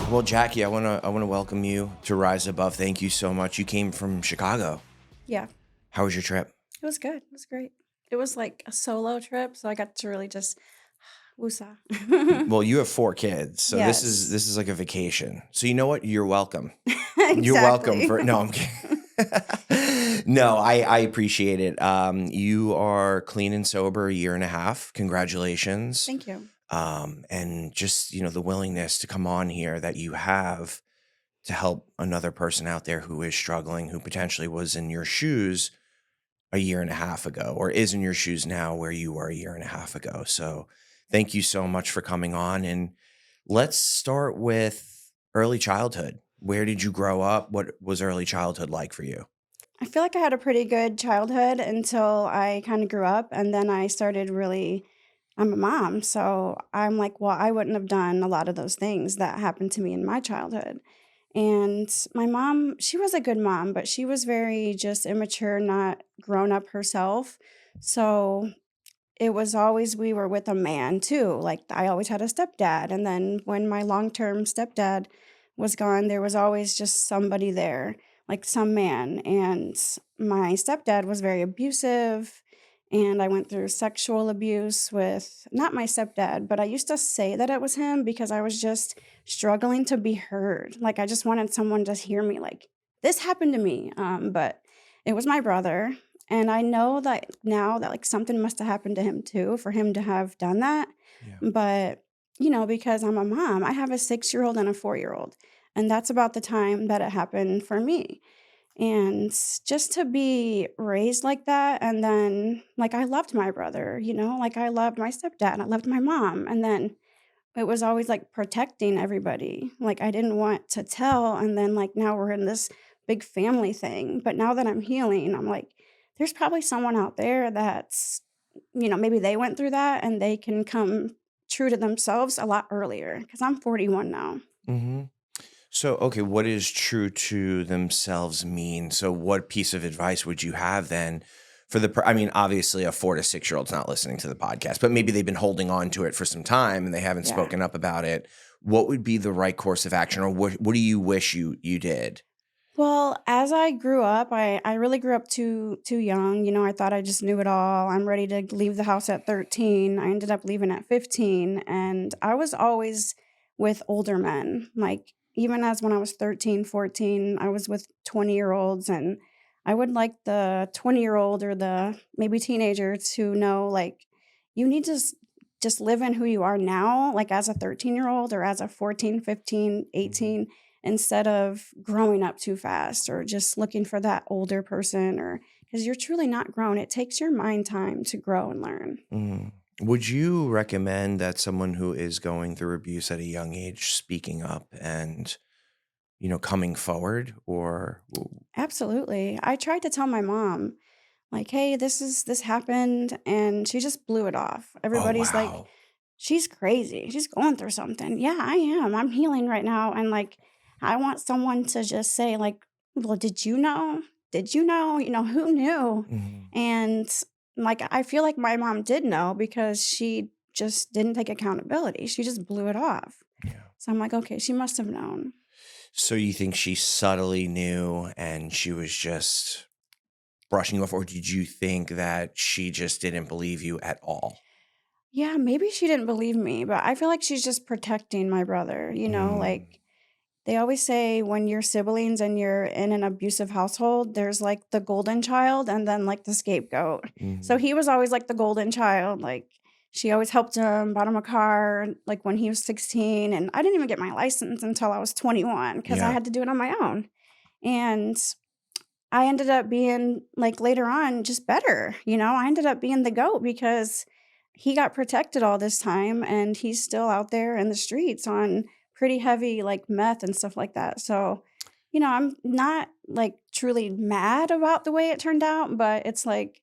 Well, Jackie, I wanna welcome you to Rise Above. Thank you so much. You came from Chicago. Yeah, How was your trip? it was good. It was great. It was like a solo trip, so I got to really just woosah. Well, you have 4 kids, so this is Yes, this is like a vacation. So you know what? You're welcome. You're welcome exactly. for no, I'm kidding. No, I appreciate it. You are clean and sober a year and a half. Congratulations. Thank you. And just, the willingness to come on here that you have to help another person out there who is struggling, who potentially was in your shoes a year and a half ago or is in your shoes now where you were a year and a half ago. So thank you so much for coming on. And let's start with early childhood. Where did you grow up? What was early childhood like for you? I feel like I had a pretty good childhood until I kind of grew up, and then I started really. I'm a mom, so I'm like, well, I wouldn't have done a lot of those things that happened to me in my childhood. And my mom, she was a good mom, but she was very just immature, not grown up herself. So it was always we were with a man too. Like I always had a stepdad. And then when my long-term stepdad was gone, there was always just somebody there, like some man. And my stepdad was very abusive. And I went through sexual abuse with not my stepdad, but I used to say that it was him because I was just struggling to be heard. Like I just wanted someone to hear me, like, this happened to me. But it was my brother, and I know that now that, like, something must have happened to him too for him to have done that, Yeah. but, because I'm a mom, I have a 6-year-old and a 4-year-old, and that's about the time that it happened for me, and just to be raised like that, and then, like, I loved my brother, like, I loved my stepdad, I loved my mom, and then it was always, like, protecting everybody, like, I didn't want to tell, and then, like, now we're in this big family thing, but now that I'm healing, I'm like, there's probably someone out there that's, maybe they went through that and they can come true to themselves a lot earlier. Because 'cause I'm 41 now. hmm So, okay, what does true to themselves mean? So, what piece of advice would you have then for I mean, obviously, a 4 to 6 year old's not listening to the podcast, but maybe they've been holding on to it for some time and they haven't Yeah. spoken up about it. What would be the right course of action, or what do you wish you did? Well, as I grew up, I really grew up too young, I thought I just knew it all. I'm ready to leave the house at 13. I ended up leaving at 15, and I was always with older men. Like, even as when I was 13, 14, I was with 20-year-olds, and I would like the 20-year-old or the maybe teenager to know, like, you need to just live in who you are now, like, as a 13-year-old or as a 14, 15, Mhm. 18, instead of growing up too fast or just looking for that older person, or because you're truly not grown. It takes your mind time to grow and learn. Mm. Would you recommend that someone who is going through abuse at a young age speaking up and, coming forward or Absolutely. I tried to tell my mom, like, hey, this happened, and she just blew it off. oh, Everybody's like, wow. she's crazy. She's going through something. Yeah, I am. I'm healing right now. And like, I want someone to just say, like, well, did you know? Did you know? Who knew? Mhm. And like, I feel like my mom did know because she just didn't take accountability. She just blew it off. Yeah. So I'm like, okay, she must have known. So you think she subtly knew and she was just brushing you off, or did you think that she just didn't believe you at all? Yeah, maybe she didn't believe me, but I feel like she's just protecting my brother, Mm. like they always say when you're siblings and you're in an abusive household, there's like the golden child and then like the scapegoat. So Mhm. he was always like the golden child. Like she always helped him, bought him a car, like when he was 16. And I didn't even get my license until I was 21 because I Yeah. had to do it on my own. And I ended up being like later on just better. I ended up being the goat because he got protected all this time and he's still out there in the streets on pretty heavy like meth and stuff like that. So, I'm not like truly mad about the way it turned out, but it's like,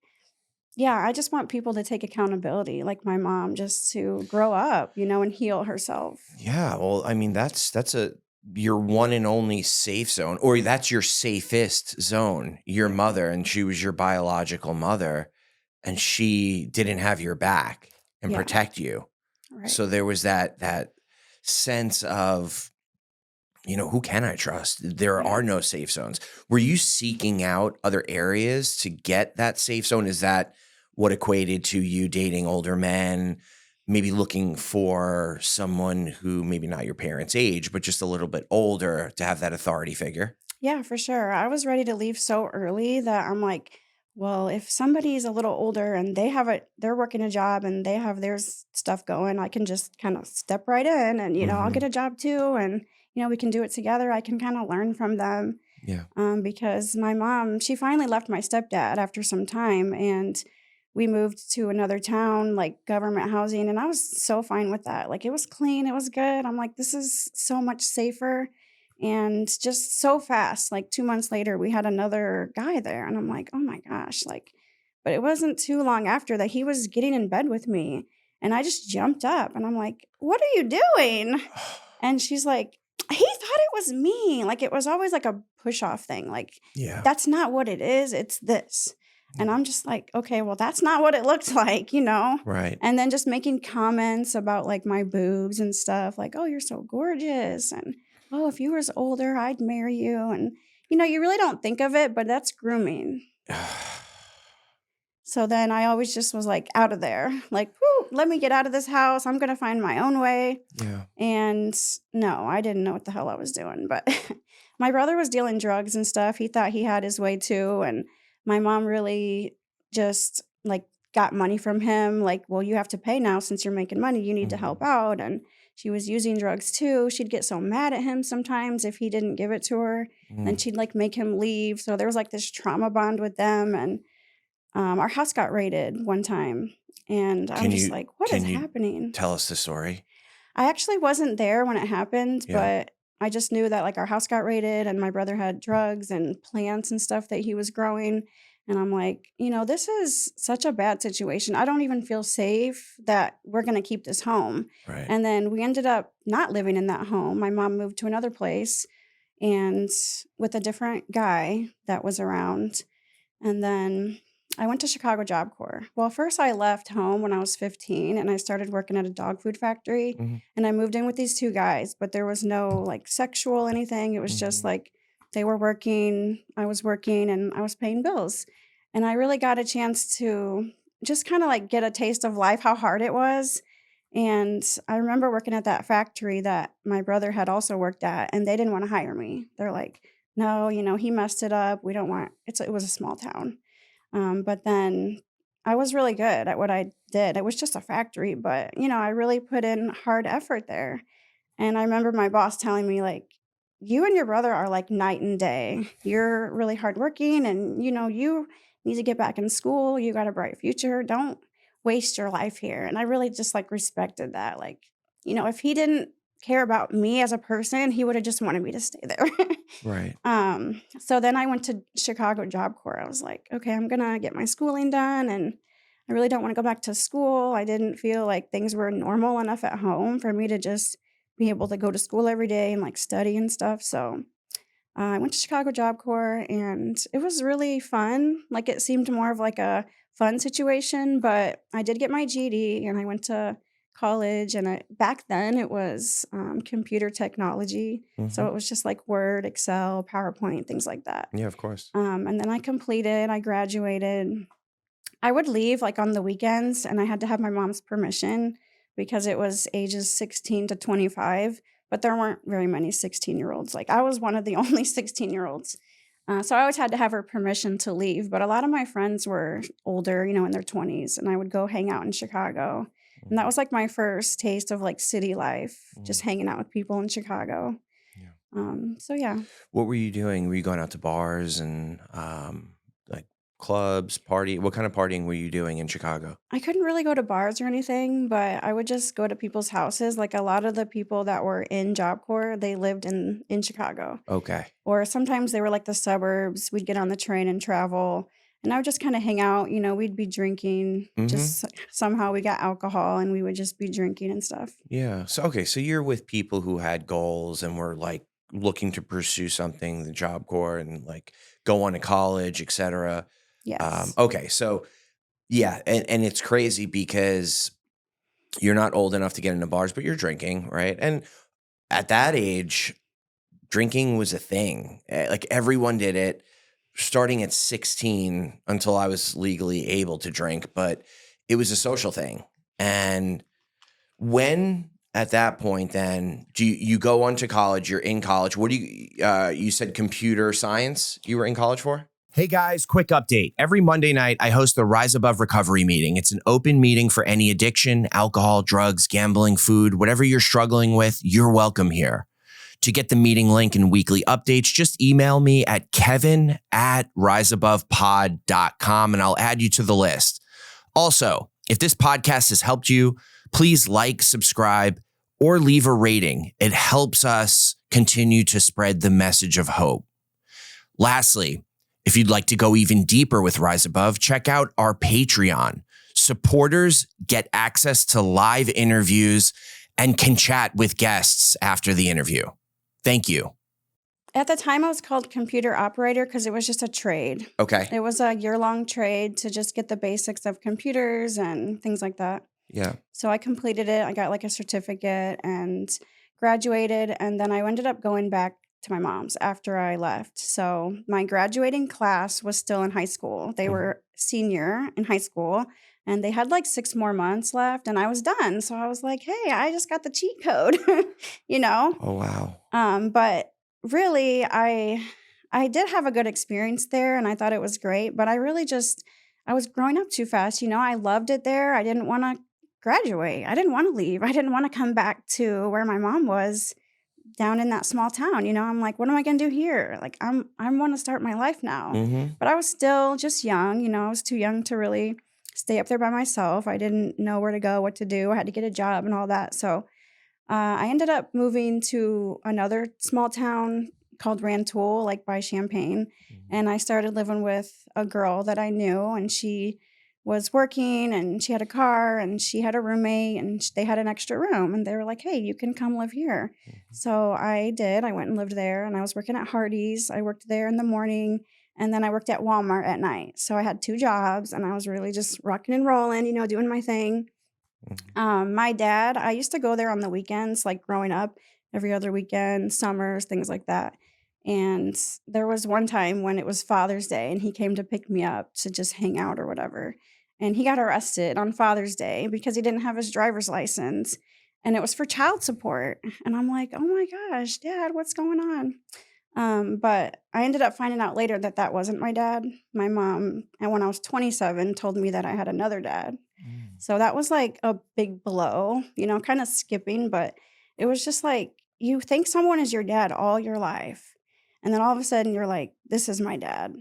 yeah, I just want people to take accountability, like my mom, just to grow up, and heal herself. Yeah, well, I mean, that's a your one and only safe zone, or that's your safest zone, your Yeah. mother, and she was your biological mother, and she didn't have your back and Yeah. protect you. Right. So there was that sense of who can I trust? There Yeah. are no safe zones. Were you seeking out other areas to get that safe zone? Is that what equated to you dating older men, maybe looking for someone who maybe not your parents' age, but just a little bit older to have that authority figure? Yeah, for sure. I was ready to leave so early that I'm like, well, if somebody's a little older and they're working a job and they have their stuff going, I can just kind of step right in and, I'll get Mhm. a job too. And, we can do it together. I can kind of learn from them. Yeah. Because my mom, she finally left my stepdad after some time and we moved to another town, like government housing. And I was so fine with that. Like it was clean, it was good. I'm like, this is so much safer and just so fast. Like 2 months later, we had another guy there. And I'm like, oh my gosh. But it wasn't too long after that he was getting in bed with me. And I just jumped up and I'm like, what are you doing? And she's like, "He thought it was me." Like, it was always like a push off thing, like, Yeah. "That's not what it is, it's this." And Yeah. I'm just like, "Okay, well, that's not what it looked like?" Right. And then just making comments about, like, my boobs and stuff, like, "Oh, you're so gorgeous," and, "Oh, if you was older, I'd marry you," and, you really don't think of it, but that's grooming. So then I always just was, like, out of there, like, "Whoo, let me get out of this house, I'm gonna find my own way." Yeah. And no, I didn't know what the hell I was doing, but my brother was dealing drugs and stuff. He thought he had his way too, and my mom really just, like, got money from him, like, "Well, you have to pay now since you're making money, you need to help Mhm. out," and she was using drugs too. She'd get so mad at him sometimes if he didn't give it to her, then Mm. she'd, like, make him leave, so there was, like, this trauma bond with them, and, our house got raided one time, and I'm Can just you like, "What is can you happening?" tell us the story? I actually wasn't there when it happened, Yeah. but I just knew that, like, our house got raided and my brother had drugs and plants and stuff that he was growing, and I'm like, this is such a bad situation. I don't even feel safe that we're gonna keep this home." Right. And then we ended up not living in that home. My mom moved to another place and with a different guy that was around. And then I went to Chicago Job Corps. Well, first I left home when I was 15 and I started working at a dog food factory Mhm. and I moved in with these two guys, but there was no like sexual anything. It was just Mhm. like they were working, I was working, and I was paying bills. And I really got a chance to just kind of like get a taste of life, how hard it was. And I remember working at that factory that my brother had also worked at, and they didn't want to hire me. They're like, no, he messed it up. We don't want it was a small town. But then I was really good at what I did. It was just a factory, but I really put in hard effort there. And I remember my boss telling me, like, you and your brother are like night and day. You're really hardworking and you need to get back in school. You got a bright future. Don't waste your life here. And I really just like respected that. Like, if he didn't care about me as a person, he would have just wanted me to stay there. Right. So then I went to Chicago Job Corps. I was like, okay, I'm gonna get my schooling done and I really don't want to go back to school. I didn't feel like things were normal enough at home for me to just be able to go to school every day and like study and stuff. So I went to Chicago Job Corps and it was really fun. Like it seemed more of like a fun situation, but I did get my GED and I went to college. And back then it was computer technology. So Mhm. it was just like Word, Excel, PowerPoint, things like that. Yeah, of course. And then I graduated. I would leave, like, on the weekends, and I had to have my mom's permission because it was ages 16 to 25, but there weren't very many 16-year-olds. Like, I was one of the only 16-year-olds. So I always had to have her permission to leave, but a lot of my friends were older, in their 20s, and I would go hang out in Chicago, and that Mhm. was, like, my first taste of, like, city life, just Mhm. hanging out with people in Chicago. Yeah. So yeah. What were you doing? Were you going out to bars and, like, clubs, party what kind of partying were you doing in Chicago? I couldn't really go to bars or anything, but I would just go to people's houses. Like a lot of the people that were in Job Corps, they lived in Chicago. Okay. Or sometimes they were like the suburbs. We'd get on the train and travel. And I would just kind of hang out, we'd be drinking. Mhm. Just somehow we got alcohol and we would just be drinking and stuff. Yeah. So, okay, so you're with people who had goals and were, like, looking to pursue something, the Job Corps and, like, go on to college, etcetera. Yes. Okay, so yeah, and it's crazy because you're not old enough to get into bars, but you're drinking, right? And at that age, drinking was a thing. Like everyone did it starting at 16 until I was legally able to drink, but it was a social thing. And when at that point, then do you go on to college? You're in college. What do you said computer science you were in college for? Hey guys, quick update. Every Monday night, I host the Rise Above Recovery meeting. It's an open meeting for any addiction, alcohol, drugs, gambling, food, whatever you're struggling with, you're welcome here. To get the meeting link and weekly updates, just email me at kevin@riseabovepod.com and I'll add you to the list. Also, if this podcast has helped you, please like, subscribe, or leave a rating. It helps us continue to spread the message of hope. Lastly, if you'd like to go even deeper with Rise Above, check out our Patreon. Supporters get access to live interviews and can chat with guests after the interview. Thank you. At the time, I was called computer operator because it was just a trade. Okay. It was a year-long trade to just get the basics of computers and things like that. Yeah. So I completed it. I got like a certificate and graduated. And then I ended up going back to my mom's after I left. So my graduating class was still in high school. They were senior in high school and they had like 6 more months left and I was done. So I was like, hey, I just got the cheat code, you know? Oh, wow. But really, I did have a good experience there and I thought it was great, but I really just I was growing up too fast, you know? I loved it there. I didn't wanna graduate. I didn't wanna leave. I didn't wanna come back to where my mom was down in that small town, you know? I'm like, "What am I gonna do here?" Like, I wanna start my life now. Mm-hmm. But I was still just young, you know? I was too young to really stay up there by myself. I didn't know where to go, what to do. I had to get a job and all that, so I ended up moving to another small town called Rantoul, like by Champaign, and I started living with a girl that I knew, and she was working, and she had a car, and she had a roommate, and they had an extra room, and they were like, "Hey, you can come live here." So I did. I went and lived there, and I was working at Hardee's. I worked there in the morning, and then I worked at Walmart at night. So I had 2 jobs, and I was really just rocking and rolling, you know, doing my thing. My dad, I used to go there on the weekends, like growing up, every other weekend, summers, things like that. And there was one time when it was Father's Day and he came to pick me up to just hang out or whatever. And he got arrested on Father's Day because he didn't have his driver's license and it was for child support. And I'm like, oh my gosh, Dad, what's going on? But I ended up finding out later that that wasn't my dad. My mom, and when I was 27, told me that I had another dad. So that was like a big blow, you know, kind of skipping, but it was just like you think someone is your dad all your life. And then all of a sudden you're like, this is my dad,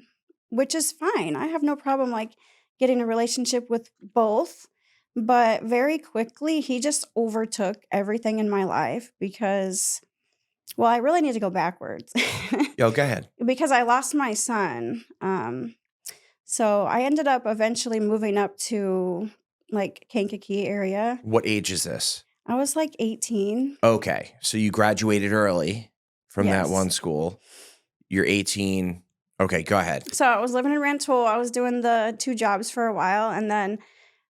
which is fine. I have no problem like getting a relationship with both. But very quickly, he just overtook everything in my life because, well, I really need to go backwards Yo, go ahead. because I lost my son. So I ended up eventually moving up to like Kankakee area. What age is this? I was like 18. Okay. So you graduated early from that Yes. one school. You're 18. Okay, go ahead. So I was living in Rantoul. I was doing the 2 jobs for a while. And then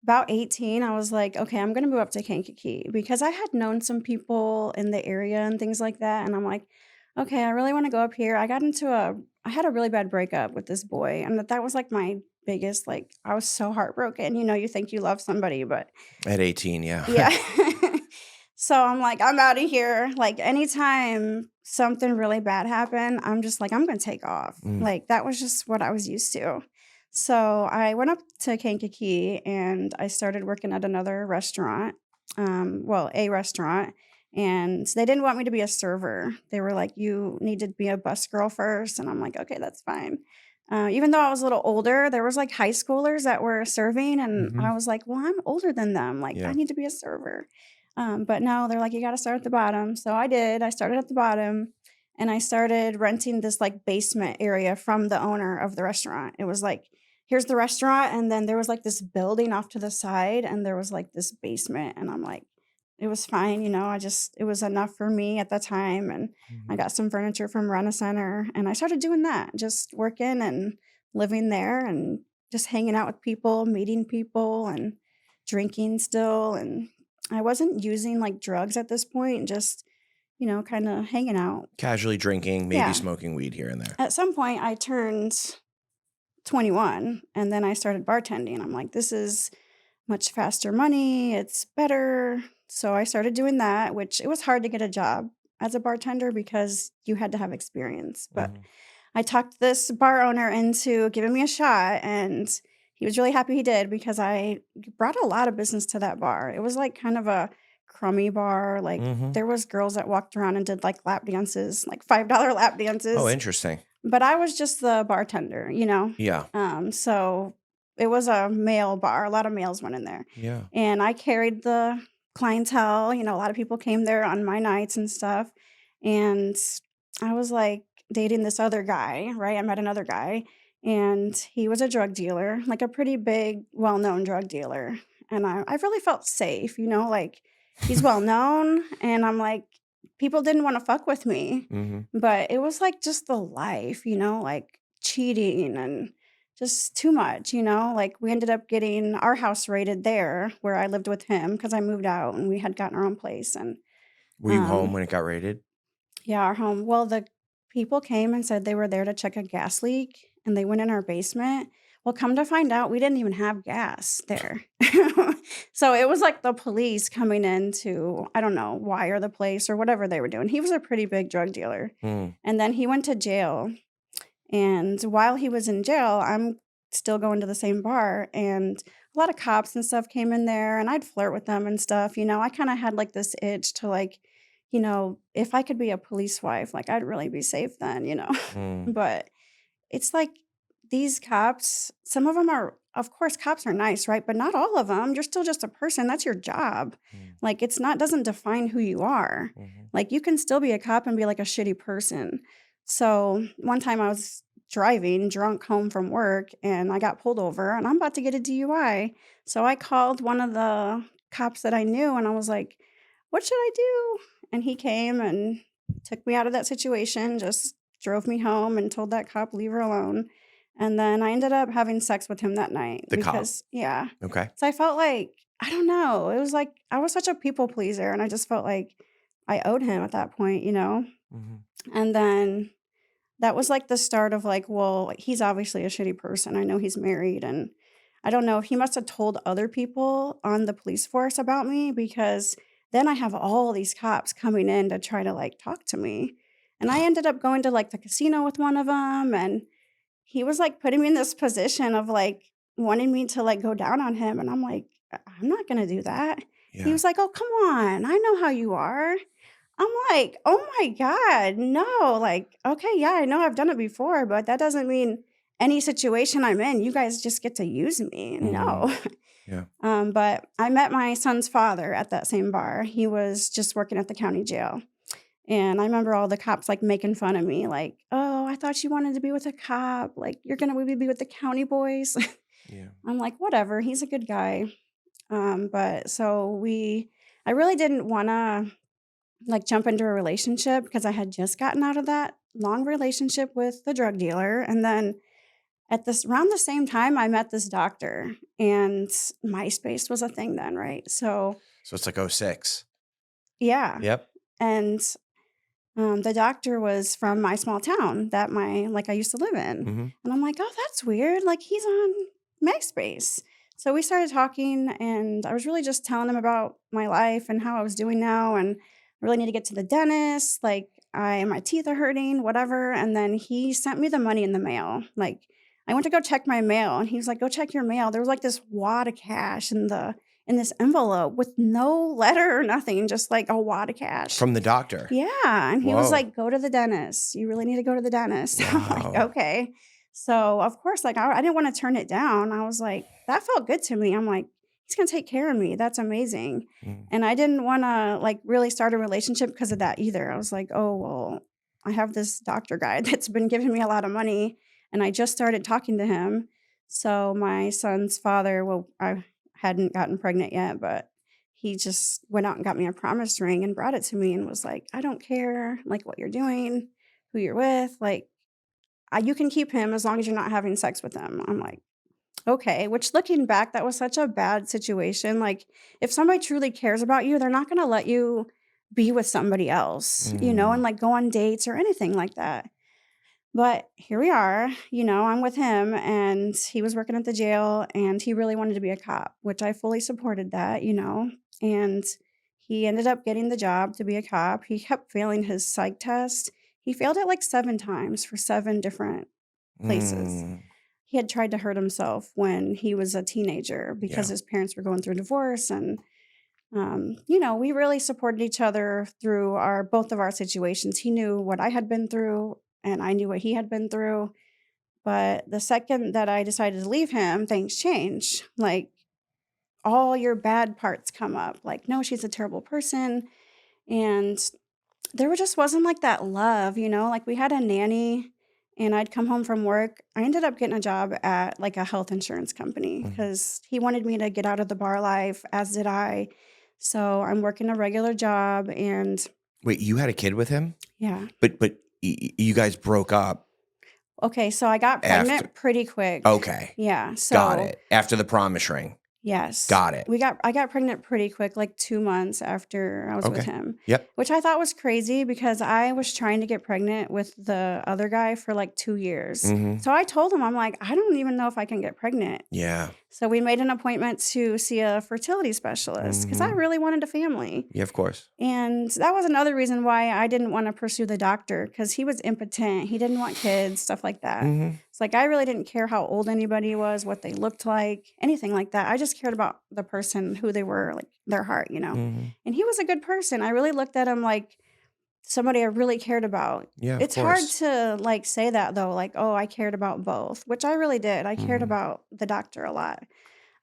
about 18, I was like, okay, I'm going to move up to Kankakee because I had known some people in the area and things like that. And I'm like, okay, I really want to go up here. I had a really bad breakup with this boy. And that was like my biggest, like, I was so heartbroken. You know, you think you love somebody, but At 18, yeah. yeah. So I'm like, I'm out of here. Like anytime something really bad happened, I'm just like, I'm gonna take off. Mm. Like that was just what I was used to. So I went up to Kankakee and I started working at another restaurant. A restaurant. And they didn't want me to be a server. They were like, you need to be a bus girl first. And I'm like, okay, that's fine. Even though I was a little older, there was like high schoolers that were serving, and I was like, "Well, I'm older than them. Like, I Yeah. need to be a server." But no, they're like, "You got to start at the bottom." So I did. I started at the bottom, and I started renting this like basement area from the owner of the restaurant. It was like, here's the restaurant, and then there was like this building off to the side, and there was like this basement, and I'm like, it was fine, you know. It was enough for me at the time, and I got some furniture from Rent a Center, and I started doing that, just working and living there and just hanging out with people, meeting people, and drinking still. And I wasn't using like drugs at this point, just, kind of hanging out. Casually drinking, maybe Yeah. smoking weed here and there. At some point, I turned 21 and then I started bartending. I'm like, this is much faster money. It's better. So I started doing that, which it was hard to get a job as a bartender because you had to have experience. But Mhm. I talked this bar owner into giving me a shot, and he was really happy he did because I brought a lot of business to that bar. It was like kind of a crummy bar. Like Mhm. there was girls that walked around and did like lap dances, like $5 lap Oh, dances. interesting. But I was just the bartender. Yeah. So it was a male bar, a lot of males went in there, Yeah. and I carried the clientele, a lot of people came there on my nights and stuff, and I was, like, dating this other guy, right? I met another guy, and he was a drug dealer, like, a pretty big, well-known drug dealer, and I really felt safe, like, he's well-known, and I'm like people didn't wanna fuck with me. Mhm. But it was, like, just the life, like, cheating and just too much, like, we ended up getting our house raided there where I lived with him because I moved out and we had gotten our own place, and, Were you home um when it got raided? yeah, our home the people came and said they were there to check a gas leak, and they went in our basement. Well, come to find out, we didn't even have gas there. So, it was like the police coming in to, I don't know, wire the place or whatever they were doing. He was a pretty big drug dealer, Mm. and then he went to jail, and while he was in jail, I'm still going to the same bar, and a lot of cops and stuff came in there, and I'd flirt with them and stuff, I kinda had, like, this itch to, like, if I could be a police wife, like, I'd really be safe then. Mm. But it's like these cops, some of them are of course, cops are nice, right? But not all of them. You're still just a person, that's your job. Mm. Like, it's not doesn't define who you are. Mhm. Like, you can still be a cop and be, like, a shitty person. So, one time I was driving drunk home from work, and I got pulled over, and I'm about to get a DUI. So, I called one of the cops that I knew, and I was like, "What should I do?" And he came and took me out of that situation, just drove me home and told that cop, "Leave her alone." And then I ended up having sex with him that night The cop. because yeah. Okay. So I felt like I don't know, it was like I was such a people pleaser, and I just felt like I owed him at that point. Mhm. And then that was, like, the start of, like, well, he's obviously a shitty person. I know he's married, and I don't know if he must have told other people on the police force about me because then I have all these cops coming in to try to, like, talk to me. And I ended up going to, like, the casino with one of them, and he was, like, putting me in this position of, like, wanting me to, like, go down on him, and I'm like, I'm not gonna do that." He Yeah. was like, "Oh, come on. I know how you are." I'm like, "Oh my god, no." Like, "Okay, yeah, I know I've done it before, but that doesn't mean any situation I'm in, you guys just get to use me. Mhm. No." Yeah. But I met my son's father at that same bar. He was just working at the county jail. And I remember all the cops, like, making fun of me, like, "Oh, I thought you wanted to be with a cop, like, you're gonna maybe be with the county boys." Yeah. I'm like, "Whatever, he's a good guy." But so I really didn't wanna, like, jump into a relationship because I had just gotten out of that long relationship with the drug dealer, and then at this around the same time, I met this doctor, and MySpace was a thing then, right? So So it's like '06. yeah, Yep. and the doctor was from my small town that I used to live in. Mhm. And I'm like, "Oh, that's weird. Like, he's on MySpace." So we started talking, and I was really just telling him about my life and how I was doing now, and I really need to get to the dentist. Like, my teeth are hurting, whatever. And then he sent me the money in the mail. Like, I went to go check my mail, and he was like, "Go check your mail." There was like this wad of cash in this envelope with no letter or nothing, just like a wad of cash. From the doctor. Yeah, and he was Whoa. like, "Go to the dentist. You really need to go to the dentist." I'm like, Wow. "Okay." So, of course, like, I didn't wanna turn it down. I was like, that felt good to me. I'm like, "He's gonna take care of me. That's amazing." Mm. And I didn't wanna, like, really start a relationship because of that either. I was like, "Oh, well, I have this doctor guy that's been giving me a lot of money, and I just started talking to him." So, my son's father well, I hadn't gotten pregnant yet, but he just went out and got me a promise ring and brought it to me and was like, "I don't care, like, what you're doing, who you're with, like, you can keep him as long as you're not having sex with him." I'm like, "Okay," which looking back, that was such a bad situation, like, if somebody truly cares about you, they're not gonna let you be with somebody else, and Mm, like go on dates or anything like that. But here we are, I'm with him and he was working at the jail and he really wanted to be a cop, which I fully supported that. And he ended up getting the job to be a cop. He kept failing his psych test. He failed it like 7 times for 7 different places. mm, He had tried to hurt himself when he was a teenager because yeah. his parents were going through divorce and we really supported each other through our both of our situations. He knew what I had been through and I knew what he had been through. But the second that I decided to leave him, things changed. Like all your bad parts come up. Like, no, she's a terrible person. And just wasn't like that love. Like we had a nanny and I'd come home from work. I ended up getting a job at like a health insurance company Mhm. because he wanted me to get out of the bar life, as did I. So I'm working a regular job and Wait, you had a kid with him? yeah. But you guys broke up Okay, so I got after. pregnant pretty quick. Okay, Yeah, got so it. After the promise ring. yes. Got it. I got pregnant pretty quick, like 2 months after I was with Okay. him, Yep. which I thought was crazy because I was trying to get pregnant with the other guy for, like, 2 years. Mhm. So I told him, I'm like, "I don't even know if I can get pregnant." Yeah. So we made an appointment to see a fertility specialist because I Mhm. really wanted a family. Yeah, of course. And that was another reason why I didn't wanna pursue the doctor because he was impotent, he didn't want kids, stuff like that. Mhm. It's like I really didn't care how old anybody was, what they looked like, anything like that. I just cared about the person, who they were, like, their heart. Mhm. And he was a good person. I really looked at him like somebody I really cared about. Yeah, of It's hard course. to, like, say that though, like, "Oh, I cared about both," which I really did. I cared Mhm. about the doctor a lot.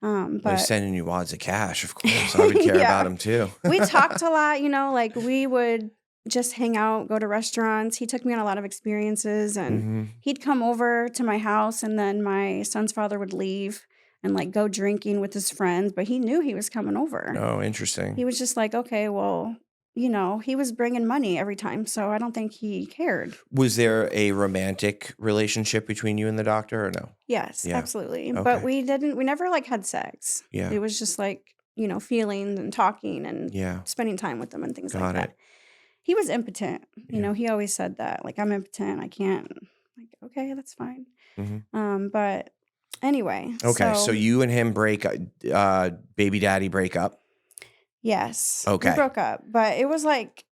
Well, he's But sending you wads of cash, of course. I would care about yeah. him too. We talked a lot, like, we would just hang out, go to restaurants. He took me on a lot of experiences, and Mhm. he'd come over to my house, and then my son's father would leave and, like, go drinking with his friends, but he knew he was coming over. Oh, He interesting. was just like, "Okay, well," he was bringing money every time, so I don't think he cared. Was there a romantic relationship between you and the doctor or no? Yes, Yeah. absolutely, but Okay. we never, like, had sex. Yeah. It was just, like, feeling and talking and Yeah. spending time with them and things like Got that. it. He was impotent, Yeah. he always said that, like, "I'm impotent, I can't." Like, "Okay, that's fine." Mhm. But anyway, Okay, so so you and him baby daddy break up? yes, we Okay. broke up, but it was like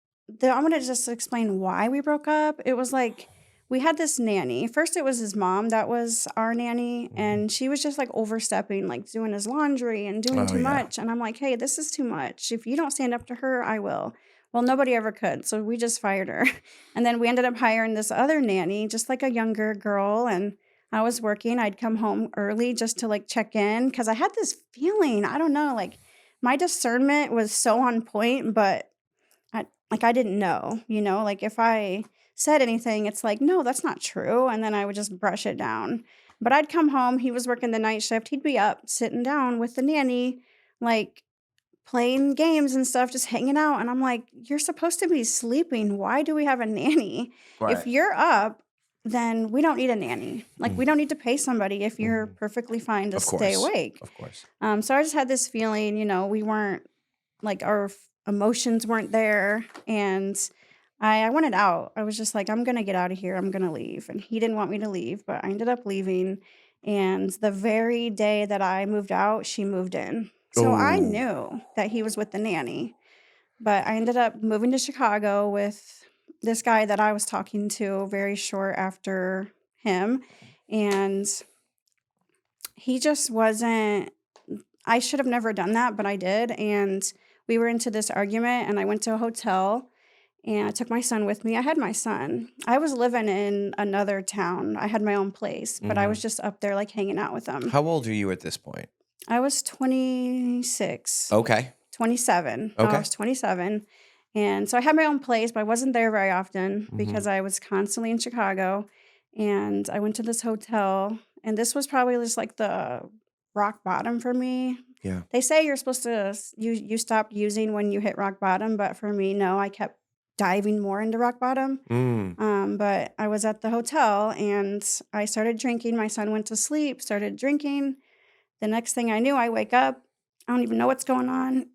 I'm gonna just explain why we broke up. It was like we had this nanny. First, it was his mom that was our nanny, Mhm. and she was just like overstepping, like doing his laundry and doing Oh, too yeah. much. And I'm like, hey, this is too much. If you don't stand up to her, I will. Well, nobody ever could. So we just fired her. And then we ended up hiring this other nanny, just like a younger girl. And I was working. I'd come home early just to like check in because I had this feeling. I don't know, like my discernment was so on point, but I didn't know, like, if I said anything, it's like, "No, that's not true," and then I would just brush it down. But I'd come home, he was working the night shift, he'd be up, sitting down with the nanny, like, playing games and stuff, just hanging out, and I'm like, "You're supposed to be sleeping, why do we have a nanny? If Right. you're up, then we don't need a nanny. Like, we Mm, don't need to pay somebody if you're mhm. perfectly fine to Of stay course. awake." Of course. So I just had this feeling, we weren't like, our emotions weren't there, and I wanted out. I was just like, "I'm gonna get out of here, I'm gonna leave," and he didn't want me to leave, but I ended up leaving, and the very day that I moved out, she moved in. So I Oh, knew that he was with the nanny, but I ended up moving to Chicago with this guy that I was talking to very short after him, and he just wasn't I should have never done that, but I did, and we were into this argument, and I went to a hotel, and I took my son with me. I had my son. I was living in another town. I had my own place, but I was mhm. just up there, like, hanging out with him. How old are you at this point? I was 26, Okay. 27. No, I Okay. was 27, and so I had my own place, but I wasn't there very often because Mhm. I was constantly in Chicago, and I went to this hotel, and this was probably just, like, the rock bottom for me. Yeah. They say you're supposed to you stop using when you hit rock bottom, but for me, no, I kept diving more into rock bottom. Mm. But I was at the hotel and I started drinking. My son went to sleep, started drinking. The next thing I knew, I wake up. I don't even know what's going on,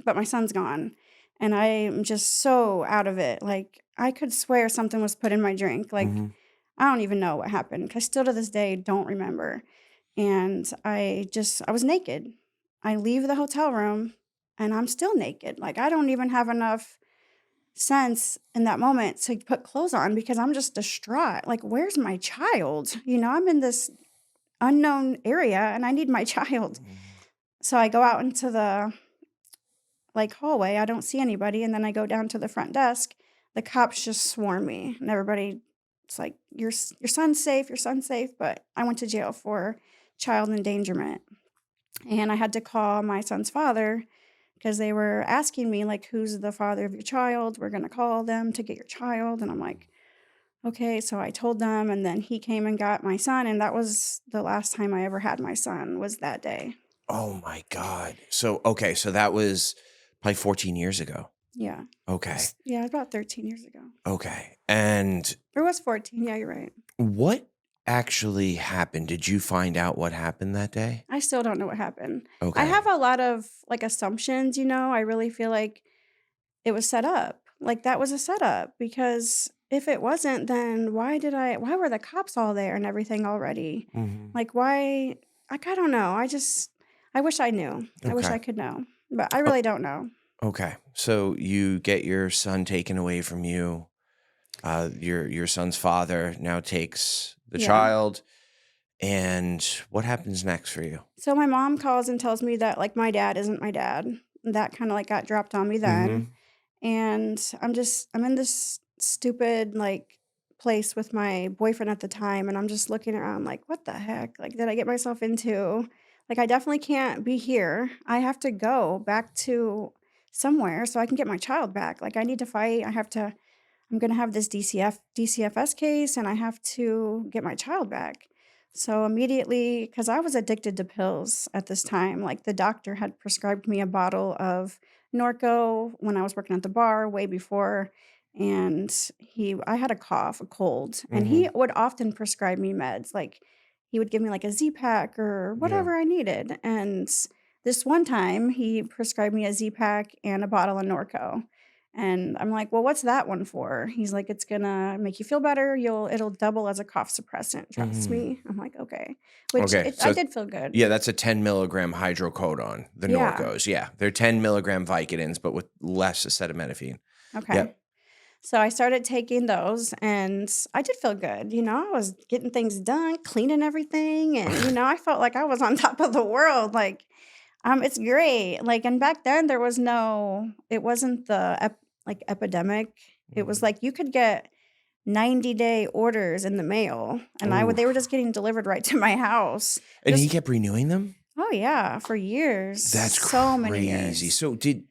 but my son's gone. and I'm just so out of it. Like, I could swear something was put in my drink. Like, Mhm. I don't even know what happened. I still to this day don't remember. And I was naked. I leave the hotel room and I'm still naked. Like, I don't even have enough sense in that moment to put clothes on because I'm just distraught. Like, where's my child? I'm in this unknown area and I need my child. Mhm. So I go out into the like hallway. I don't see anybody. And then I go down to the front desk. The cops just swarm me and everybody, it's like, your son's safe, your son's safe. But I went to jail for child endangerment. And I had to call my son's father because they were asking me, like, who's the father of your child? We're going to call them to get your child. And I'm like, okay. So I told them, and then he came and got my son. And that was the last time I ever had my son, was that day. Oh my god. So, okay, so that was probably 14 years ago. Yeah. Okay. Yeah, about 13 years ago. Okay. And Or it was 14. Yeah, you're right. what actually happened? Did you find out what happened that day? I still don't know what happened. I Okay. have a lot of like assumptions, I really feel like it was set up. Like that was a setup because if it wasn't, then why were the cops all there and everything already? Mhm. Like why like I don't know. I wish I knew. I wish Okay. I could know. But I O really don't know. okay. So you get your son taken away from you. Your son's father now takes the Yeah. child, and what happens next for you? So my mom calls and tells me that like my dad isn't my dad. That kind of like got dropped on me then. Mhm. And I'm in this stupid, like, place with my boyfriend at the time, and I'm just looking around like, "What the heck? Like, did I get myself into?" Like, I definitely can't be here. I have to go back to somewhere so I can get my child back. Like, I need to fight. I'm gonna have this DCFS case, and I have to get my child back. So immediately, because I was addicted to pills at this time, like the doctor had prescribed me a bottle of Norco when I was working at the bar way before, and I had a cough, a cold, and he Mhm. would often prescribe me meds. Like he would give me like a Z pack or Yeah. whatever I needed. And this one time, he prescribed me a Z pack and a bottle of Norco. And I'm like, "Well, what's that one for?" He's like, "It's gonna make you feel better. It'll double as a cough suppressant, trust Mhm. me." I'm like, "Okay." Which Okay. I So did feel good. yeah, that's a 10 milligram hydrocodone, the Yeah. Norcos. Yeah. They're 10 milligram Vicodins, but with less acetaminophen. Okay. Yep. So I started taking those and I did feel good. I was getting things done, cleaning everything, and I felt like I was on top of the world. Like, it's great. Like, and back then there was no it wasn't the like epidemic. It was Mhm. like you could get 90-day orders in the mail, and they were Oof. just getting delivered right to my house. And he Just kept renewing them? oh, yeah, for years, That's so many crazy. years. So did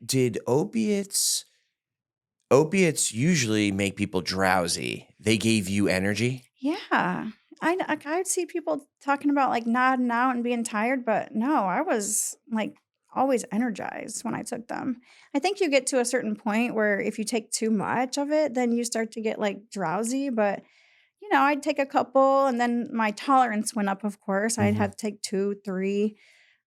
opiates usually make people drowsy. They gave you energy? Yeah. I'd see people talking about, like, nodding out and being tired, but no, I was, like, always energized when I took them. I think you get to a certain point where if you take too much of it, then you start to get, like, drowsy, but, I'd take a couple, and then my tolerance went up, of course. I'd Mhm. have to take 2, 3.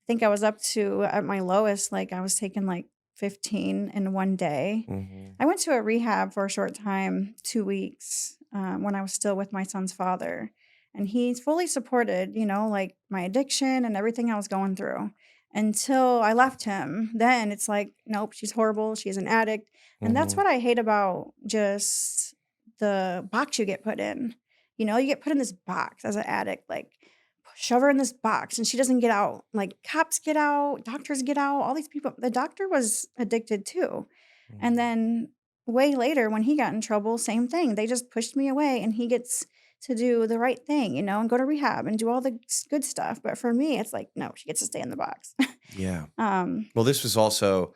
Think I was up to at my lowest, like, I was taking, like, 15 in one day. Mhm. I went to a rehab for a short time, 2 weeks, when I was still with my son's father, and he fully supported, like, my addiction and everything I was going through until I left him. Then it's like, "Nope, she's horrible, she's an addict," and that's Mhm. what I hate about just the box you get put in. You get put in this box as an addict, like, shove her in this box and she doesn't get out. Like cops get out, doctors get out, all these people. The doctor was addicted too. And Mhm. then way later when he got in trouble, same thing. They just pushed me away and he gets to do the right thing, and go to rehab and do all the good stuff. But for me, it's like, no, she gets to stay in the box. Yeah. um, Well, this was also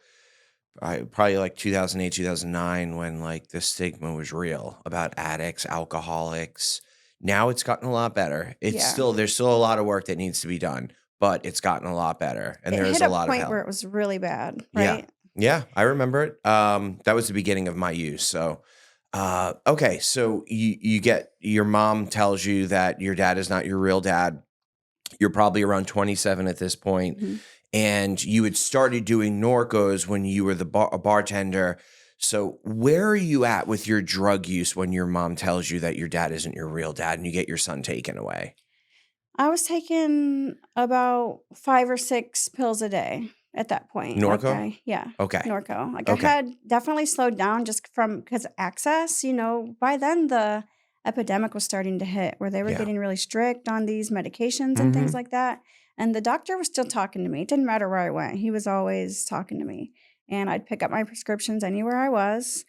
probably like 2008, 2009 when like the stigma was real about addicts, alcoholics. Now it's gotten a lot better. yeah. There's still a lot of work that needs to be done, but it's gotten a lot better and It there is hit a a lot of point where help. it was really bad, Yeah. right? Yeah, I remember it. That was the beginning of my use. So, okay. So you get your mom tells you that your dad is not your real dad. You're probably around 27 at this point, Mhm. and you had started doing Norcos when you were a bartender. So where are you at with your drug use when your mom tells you that your dad isn't your real dad and you get your son taken away? I was taking about 5 or 6 pills a day at that point. Like Norco? yeah, Okay. Norco. Like I Okay. had definitely slowed down just from because access, by then the epidemic was starting to hit where they were Yeah. getting really strict on these medications and things Mhm. like that. And the doctor was still talking to me. It didn't matter where I went. He was always talking to me. And I'd pick up my prescriptions anywhere I was.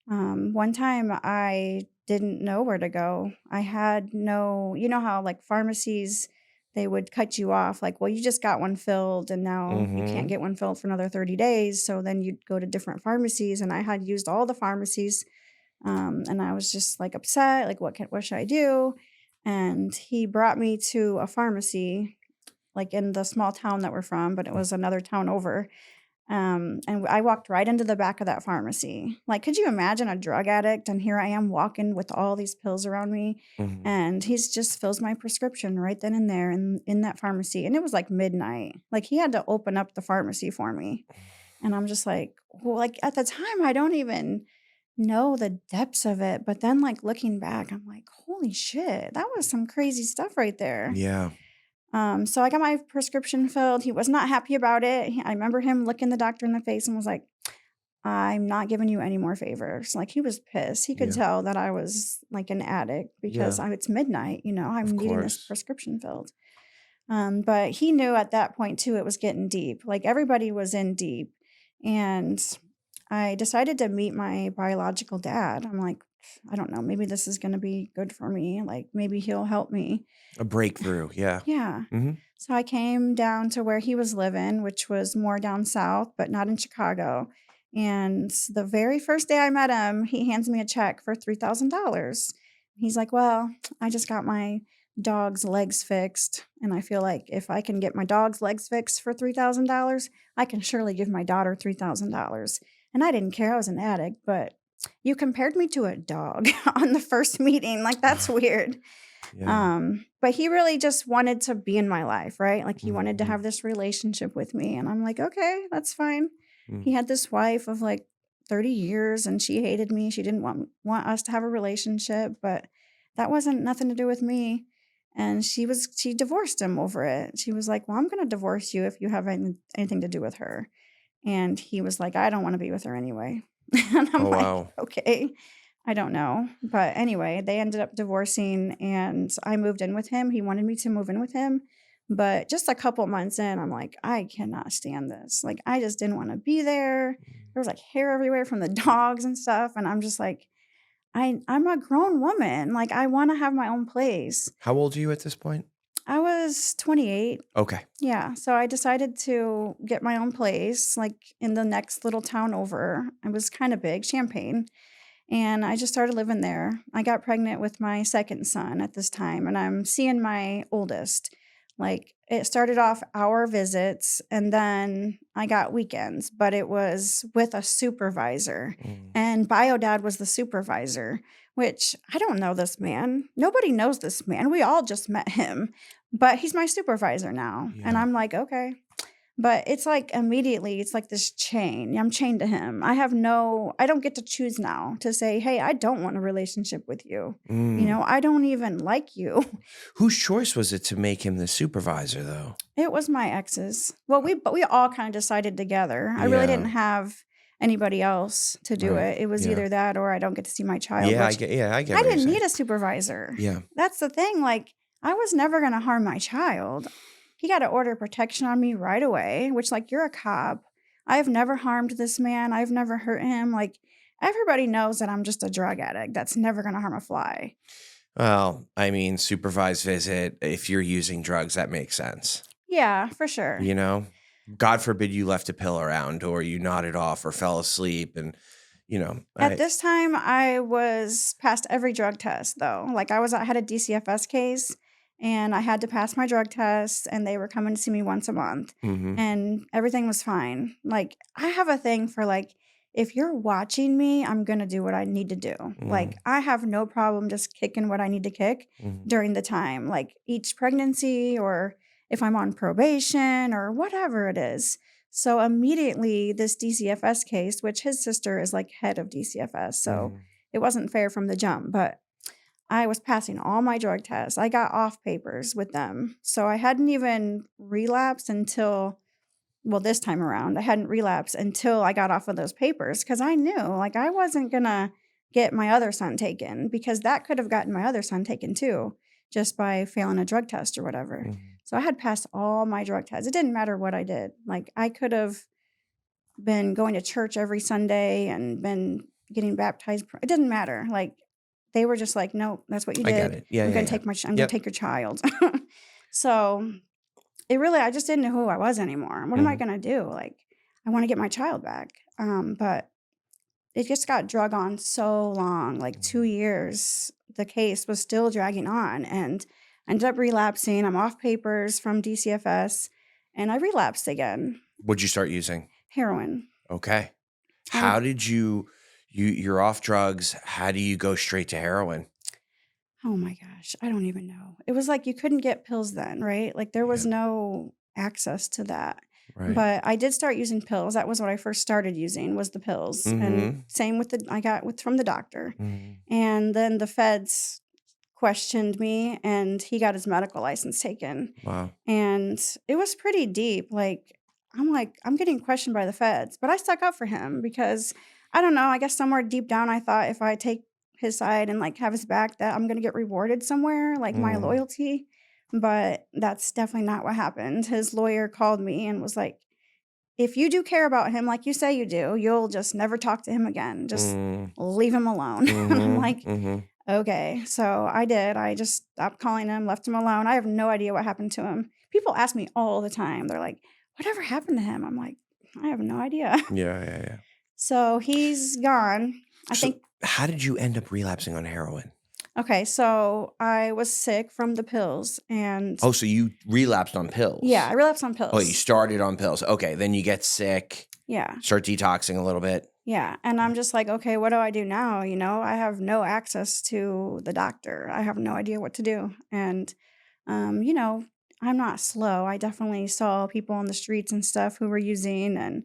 One time I didn't know where to go. I had no, you know how like pharmacies, they would cut you off, like, well, you just got one filled and now you can't Mhm. get one filled for another 30 days. So then you'd go to different pharmacies. And I had used all the pharmacies. And I was just like upset, like, what should I do? And he brought me to a pharmacy, like in the small town that we're from, but it was another town over. And I walked right into the back of that pharmacy. Like, could you imagine a drug addict? And here I am walking with all these pills around me. Mhm. And he's just fills my prescription right then and there in that pharmacy. And it was like midnight. Like he had to open up the pharmacy for me. And I'm just like, well, like at the time, I don't even know the depths of it. But then like looking back, I'm like, holy shit, that was some crazy stuff right there. Yeah. So I got my prescription filled. He was not happy about it. I remember him looking the doctor in the face and was like, I'm not giving you any more favors. Like he was pissed. He could Yeah. tell that I was like an addict because Yeah. it's midnight, Of I'm needing this course. prescription filled. But he knew at that point too, it was getting deep. Like everybody was in deep. And I decided to meet my biological dad. I'm like, I don't know, maybe this is going to be good for me. Like maybe he'll help me. A breakthrough. Yeah. Yeah. Mhm. So I came down to where he was living, which was more down south, but not in Chicago. And the very first day I met him, he hands me a check for $3,000. He's like, well, I just got my dog's legs fixed. And I feel like if I can get my dog's legs fixed for $3,000, I can surely give my daughter $3,000. And I didn't care. I was an addict, but you compared me to a dog on the first meeting. Like, that's weird. Yeah. But he really just wanted to be in my life, right? Like he wanted to Mhm. have this relationship with me. And I'm like, okay, that's fine. Mm. He had this wife of like 30 years and she hated me. She didn't want us to have a relationship, but that wasn't nothing to do with me. And she divorced him over it. She was like, well, I'm gonna divorce you if you have anything to do with her. And he was like, I don't want to be with her anyway. And I'm Oh, like, wow. okay. I don't know. But anyway, they ended up divorcing and I moved in with him. He wanted me to move in with him. But just a couple months in, I'm like, I cannot stand this. Like, I just didn't want to be there. There was like hair everywhere from the dogs and stuff. And I'm just like, I'm a grown woman. Like, I want to have my own place. How old are you at this point? I was 28. Okay. Yeah. So I decided to get my own place, like in the next little town over. It was kind of big, Champaign. And I just started living there. I got pregnant with my second son at this time, and I'm seeing my oldest. Like, it started off hour visits, and then I got weekends, but it was with a supervisor. Mm. And Bio Dad was the supervisor, which I don't know this man. Nobody knows this man. We all just met him, but he's my supervisor now. And Yeah. I'm like, okay. But it's like immediately, it's like this chain. I'm chained to him. I don't get to choose now to say, hey, I don't want a relationship with you. Mm. I don't even like you. Whose choice was it to make him the supervisor, though? It was my ex's. Well, but we all kind of decided together. I really didn't Yeah. have anybody else to do Right. it. It was Yeah. either that or I don't get to see my child, which I get I what you're didn't saying. need a supervisor. Yeah. That's the thing. Like, I was never going to harm my child. He got to order protection on me right away, which, like, you're a cop. I've never harmed this man. I've never hurt him. Like, everybody knows that I'm just a drug addict that's never going to harm a fly. Well, I mean, supervised visit, if you're using drugs, that makes sense. Yeah, for sure. You know? God forbid you left a pill around or you nodded off or fell asleep and, At this time, I was past every drug test, though. Like, I had a DCFS case, and I had to pass my drug test, and they were coming to see me once a month, Mhm. and everything was fine. Like, I have a thing for, like, if you're watching me, I'm gonna do what I need to do. Like, Mhm. I have no problem just kicking what I need to kick Mhm. during the time. Like, each pregnancy or if I'm on probation or whatever it is. So immediately this DCFS case, which his sister is like head of DCFS, so Mhm. it wasn't fair from the jump, but I was passing all my drug tests. I got off papers with them. So I hadn't even relapsed until, well, this time around, I hadn't relapsed until I got off of those papers because I knew like I wasn't going to get my other son taken because that could have gotten my other son taken too, just by failing a drug test or whatever. Mhm. So I had passed all my drug tests. It didn't matter what I did. Like I could have been going to church every Sunday and been getting baptized. It didn't matter. Like they were just like, "Nope, that's what you I get did. it. Yeah, yeah, yeah. I'm gonna Yep. take your child." So it really, I just didn't know who I was anymore. What am I Mhm. gonna do? Like, I want to get my child back. But it just got drug on so long, like Mhm. 2 years. The case was still dragging on, and I ended up relapsing. I'm off papers from DCFS, and I relapsed again. What'd you start using? Heroin. Okay. I How did you're off drugs, how do you go straight to heroin? Oh my gosh, I don't even know. It was like you couldn't get pills then, right? Like there was Yeah, no access to that. right. But I did start using pills. That was what I first started using was the pills. And Mhm. same with the I got with from the doctor. Mhm. And then the feds questioned me and he got his medical license taken. Wow. And it was pretty deep. Like, I'm getting questioned by the feds, but I stuck up for him because I don't know. I guess somewhere deep down, I thought if I take his side and like have his back, that I'm going to get rewarded somewhere, like my Mm. loyalty. But that's definitely not what happened. His lawyer called me and was like, if you do care about him like you say you do, you'll just never talk to him again. Just Mm. leave him alone. And I'm Mhm. like, Mhm. okay, so I did. I just stopped calling him, left him alone. I have no idea what happened to him. People ask me all the time. They're like, "Whatever happened to him?" I'm like, "I have no idea." Yeah, yeah, yeah. So he's gone. I So, think how did you end up relapsing on heroin? okay, so I was sick from the pills and Oh, so you relapsed on yeah, I pills. relapsed on Oh, you pills. started on pills. Okay, then you get sick, Yeah. start detoxing a little bit. Yeah, and I'm just like, "Okay, what do I do now?" I have no access to the doctor. I have no idea what to do, and, um, you know, I'm not slow. I definitely saw people on the streets and stuff who were using, and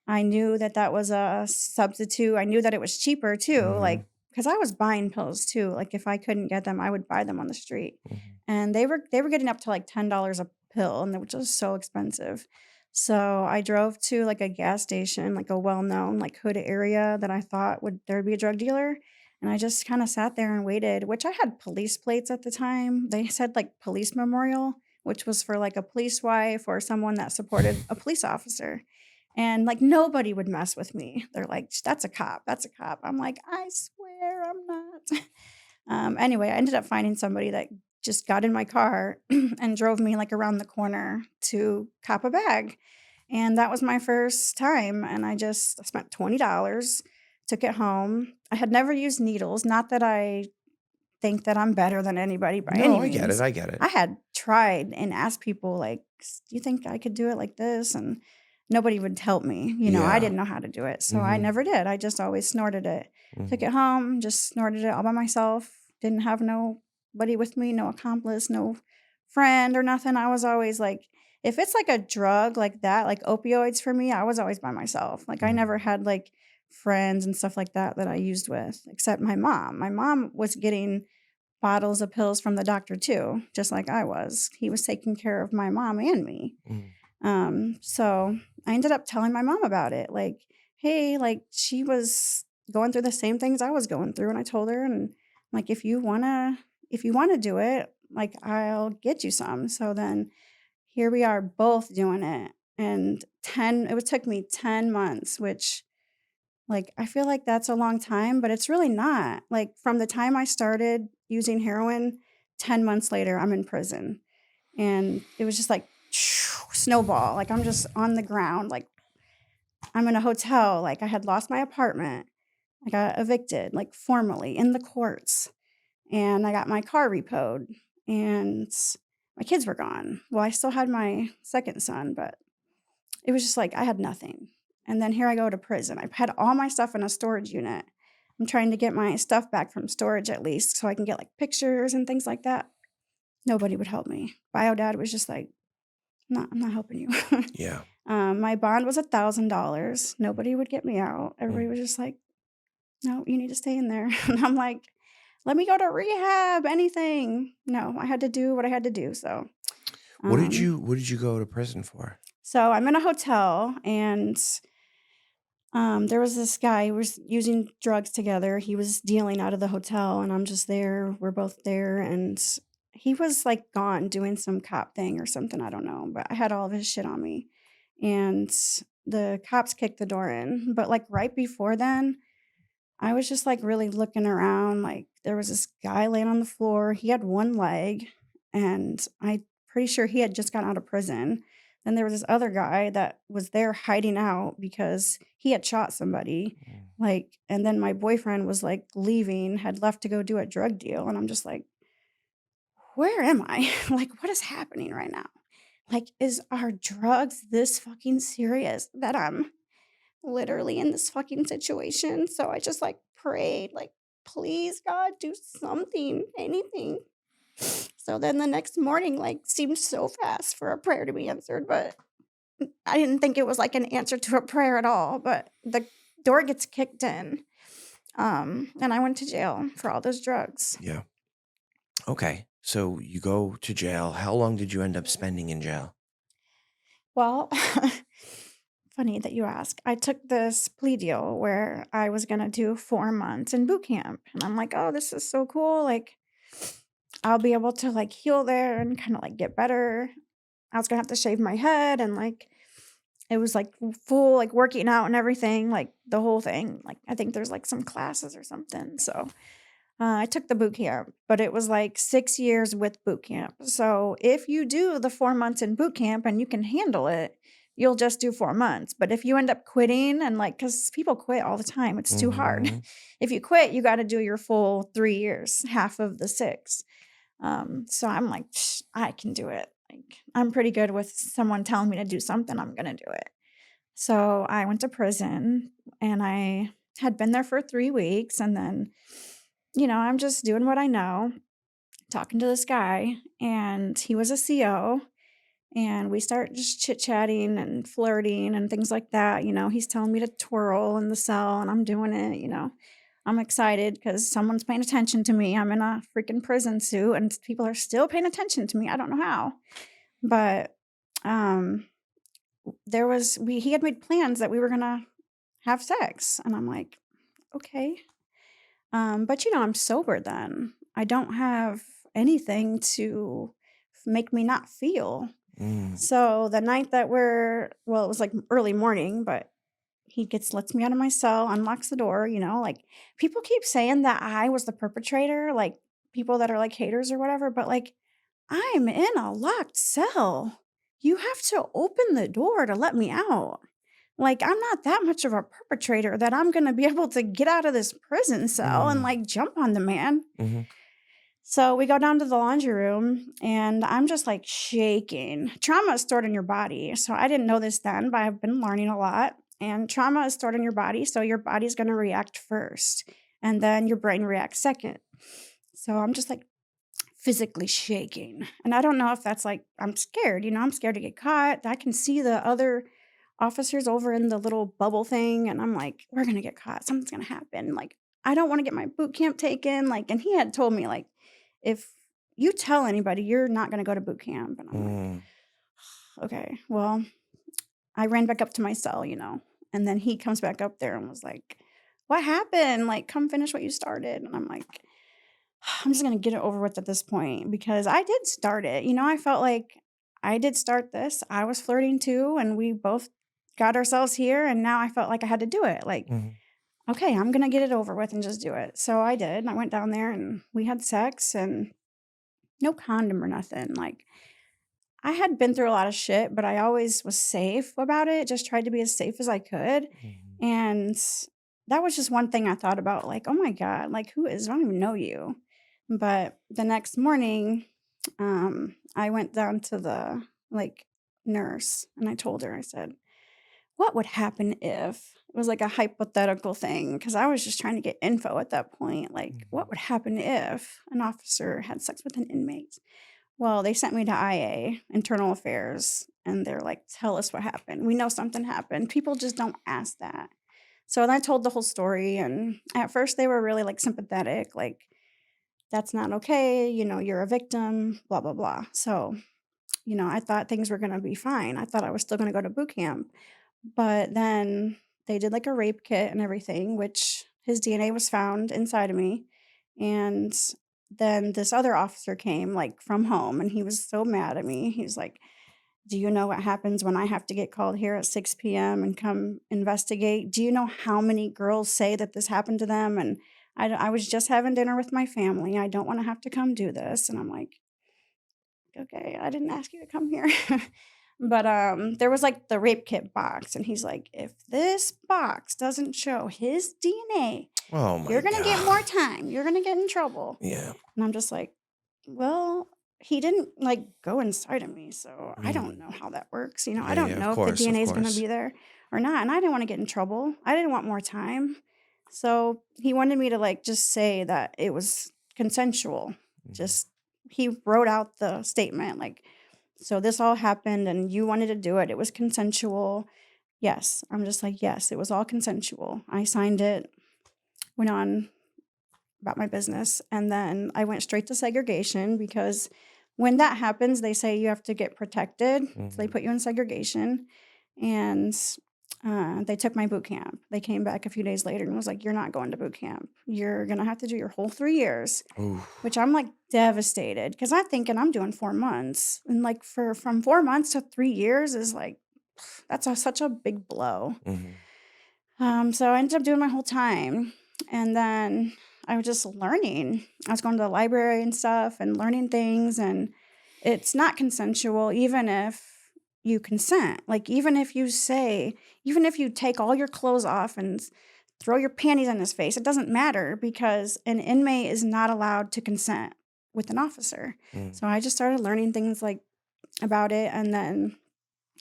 I knew that that was a substitute. I knew that it was cheaper too, like Mhm. because I was buying pills too. Like, if I couldn't get them, I would buy them on the street, Mhm. and they were getting up to, like, $10 a pill, and they were just so expensive. So, I drove to, like, a gas station, like, a well-known, like, hood area that I thought would there'd be a drug dealer, and I just kinda sat there and waited, which I had police plates at the time. They said, like, police memorial, which was for, like, a police wife or someone that supported a police officer. And, like, nobody would mess with me. They're like, That's a cop. That's a cop." I'm like, "I swear I'm not." Anyway, I ended up finding somebody that just got in my car and drove me, like, around the corner to cop a bag, and that was my first time, and I spent $20, took it home. I had never used needles, not that I think that I'm better than anybody by No, any I get it, means. I get it. I had tried and asked people like, "Do you think I could do it like this?" And nobody would help me. I Yeah. didn't know how to do it, so I Mhm. never did. I just always snorted it. Took Mhm. it home, just snorted it all by myself. Didn't have nobody with me, no accomplice, no friend or nothing. I was always like if it's like a drug like that, like opioids for me, I was always by myself. Like I never Mhm. had like friends and stuff like that that I used with, except my mom. My mom was getting bottles of pills from the doctor too, just like I was. He was taking care of my mom and me. Mhm. So I ended up telling my mom about it. Like, hey, like she was going through the same things I was going through. And I told her, and like, if you wanna do it, like I'll get you some. So then here we are both doing it. And it would took me 10 months, which like, I feel like that's a long time, but it's really not. Like, from the time I started using heroin, 10 months later, I'm in prison. And it was just like snowball. Like, I'm just on the ground. Like, I'm in a hotel. Like, I had lost my apartment. I got evicted, like, formally in the courts. And I got my car repoed. And my kids were gone. Well, I still had my second son, but it was just like I had nothing. And then here I go to prison. I had all my stuff in a storage unit. I'm trying to get my stuff back from storage at least so I can get like pictures and things like that. Nobody would help me. Bio dad was just like, I'm not helping you." Yeah. My bond was $1,000. Nobody would get me out. Everybody Mhm. was just like, "No, you need to stay in there." And I'm like, "Let me go to rehab, anything." No, I had to do what I had to do, so, um What did you go to prison for? so I'm in a hotel, and there was this guy who was using drugs together. He was dealing out of the hotel, and I'm just there. We're both there, and he was like gone doing some cop thing or something. I don't know, but I had all of his shit on me, and the cops kicked the door in. But like right before then, I was just, like, really looking around, like, there was this guy laying on the floor, he had 1 leg, and I'm pretty sure he had just gotten out of prison. Then there was this other guy that was there hiding out because he had shot somebody, Mm. like, and then my boyfriend was, like, leaving, had left to go do a drug deal, and I'm just like, "Where am I? Like, what is happening right now? Like, are drugs this fucking serious that I'm literally in this fucking situation?" So I just, like, prayed, like, "Please, God, do something, anything." So then the next morning, like, seemed so fast for a prayer to be answered, but I didn't think it was, like, an answer to a prayer at all, but the door gets kicked in, and I went to jail for all those drugs. Yeah. Okay. So you go to jail. How long did you end up spending in jail? Well, funny that you ask. I took this plea deal where I was gonna do 4 months in boot camp, and I'm like, "Oh, this is so cool, like, I'll be able to, like, heal there and kinda, like, get better." I was gonna have to shave my head and, like, it was, like, full, like, working out and everything, like, the whole thing. Like, I think there's, like, some classes or something, so, I took the boot camp, but it was, like, 6 years with boot camp. So, if you do the 4 months in boot camp and you can handle it, you'll just do 4 months, but if you end up quitting and, like, because people quit all the time, it's too hard. Mhm. If you quit, you gotta do your full 3 years, half of the 6. So I'm like, I can do it. Like, I'm pretty good with someone telling me to do something, I'm gonna do it." So I went to prison, and I had been there for 3 weeks, and then, I'm just doing what I know, talking to this guy, and he was a CO, and we start just chit-chatting and flirting and things like that. He's telling me to twirl in the cell, and I'm doing it. I'm excited because someone's paying attention to me. I'm in a freaking prison suit, and people are still paying attention to me. I don't know how. But, um, there was we he had made plans that we were gonna have sex, and I'm like, "Okay." But, I'm sober then. I don't have anything to make me not feel. Mm. So, the night that it was, like, early morning, but he gets lets me out of my cell, unlocks the door, like, people keep saying that I was the perpetrator, like, people that are, like, haters or whatever, but, like, I'm in a locked cell. You have to open the door to let me out. Like, I'm not that much of a perpetrator that I'm gonna be able to get out of this prison cell and, Mm. like, jump on the man. Mhm. So we go down to the laundry room, and I'm just, like, shaking. Trauma is stored in your body, so I didn't know this then, but I've been learning a lot, and trauma is stored in your body, so your body's gonna react first, and then your brain reacts second. So I'm just, like, physically shaking, and I don't know if that's, like, I'm scared, I'm scared to get caught. I can see the other officers over in the little bubble thing, and I'm like, "We're gonna get caught, something's gonna happen." Like, I don't wanna get my boot camp taken, like, and he had told me, like, "If you tell anybody, you're not gonna go to boot camp." And I'm like, Mm. "Okay." Well, I ran back up to my cell, and then he comes back up there and was like, "What happened? Like, come finish what you started." And I'm like, I'm just gonna get it over with at this point because I did start it. I felt like I did start this. I was flirting too, and we both got ourselves here. And now I felt like I had to do it. Like, Mhm. okay, I'm gonna get it over with and just do it. So I did. And I went down there and we had sex and no condom or nothing. Like, I had been through a lot of shit, but I always was safe about it. Just tried to be as safe as I could. Mhm. And that was just one thing I thought about, like, "Oh my god, like, who is I don't even know you." But the next morning, I went down to the, like, nurse, and I told her, I said, "What would happen if" it was like a hypothetical thing because I was just trying to get info at that point, like, "What Mhm. would happen if an officer had sex with an inmate?" Well, they sent me to IA, internal affairs, and they're like, "Tell us what happened. We know something happened." People just don't ask that. So then I told the whole story, and at first they were really, like, sympathetic, like, "That's not okay, you're a victim, blah, blah, blah." So, I thought things were gonna be fine. I thought I was still gonna go to boot camp. But then they did, like, a rape kit and everything, which his DNA was found inside of me, and then this other officer came, like, from home, and he was so mad at me. He's like, "Do you know what happens when I have to get called here at 6 PM and come investigate? Do you know how many girls say that this happened to them? And I was just having dinner with my family. I don't wanna have to come do this." And I'm like, "Okay, I didn't ask you to come here." But, there was, like, the rape kit box, and he's like, "If this box doesn't show his DNA, Oh you're my gonna get more god. time. You're gonna get in trouble." Yeah. And I'm just like, "Well, he didn't, like, go inside of me, so I don't Mm. know how that works, I Yeah, don't yeah, of know if the course, of DNA is gonna course. be there or not," and I didn't wanna get in trouble. I didn't want more time. So, he wanted me to, like, just say that it was consensual. Mhm. Just he wrote out the statement, like, "So this all happened and you wanted to do it. It was consensual." Yes. I'm just like, "Yes, it was all consensual." I signed it, went on about my business, and then I went straight to segregation because when that happens, they say you have to get protected, so they Mhm. put you in segregation, and, they took my boot camp. They came back a few days later and was like, "You're not going to boot camp. You're gonna have to do your whole 3 years," Ooh. which I'm, like, devastated because 'cause I'm thinking I'm doing 4 months, and, like, from 4 months to 3 years is, like, that's such a big blow. Mhm. So I ended up doing my whole time, and then I was just learning. I was going to the library and stuff and learning things, and it's not consensual even if you consent. Like, even if you take all your clothes off and throw your panties in his face, it doesn't matter because an inmate is not allowed to consent with an officer. Mm. So I just started learning things like about it, and then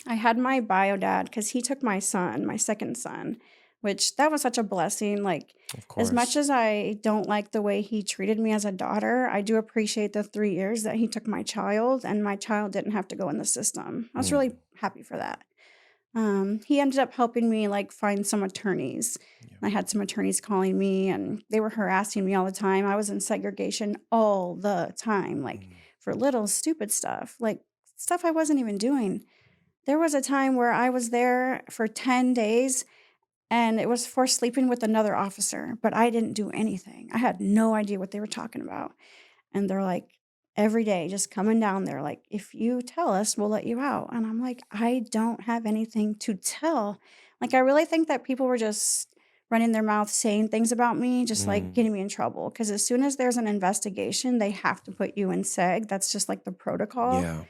I had my bio dad because he took my son, my second son, which that was such a blessing. Like, Of as much course. as I don't like the way he treated me as a daughter, I do appreciate the 3 years that he took my child, and my child didn't have to go in the system. I was really Mm. happy for that. He ended up helping me, like, find some attorneys. Yeah. I had some attorneys calling me, and they were harassing me all the time. I was in segregation all the time, like, Mm. for little stupid stuff, like, stuff I wasn't even doing. There was a time where I was there for 10 days, and it was for sleeping with another officer, but I didn't do anything. I had no idea what they were talking about, and they're like, every day just coming down there like, "If you tell us, we'll let you out," and I'm like, "I don't have anything to tell." Like, I really think that people were just running their mouth saying things about me, just, like, Mm. getting me in trouble. Because as soon as there's an investigation, they have to put you in seg, that's just, like, the protocol. Yeah.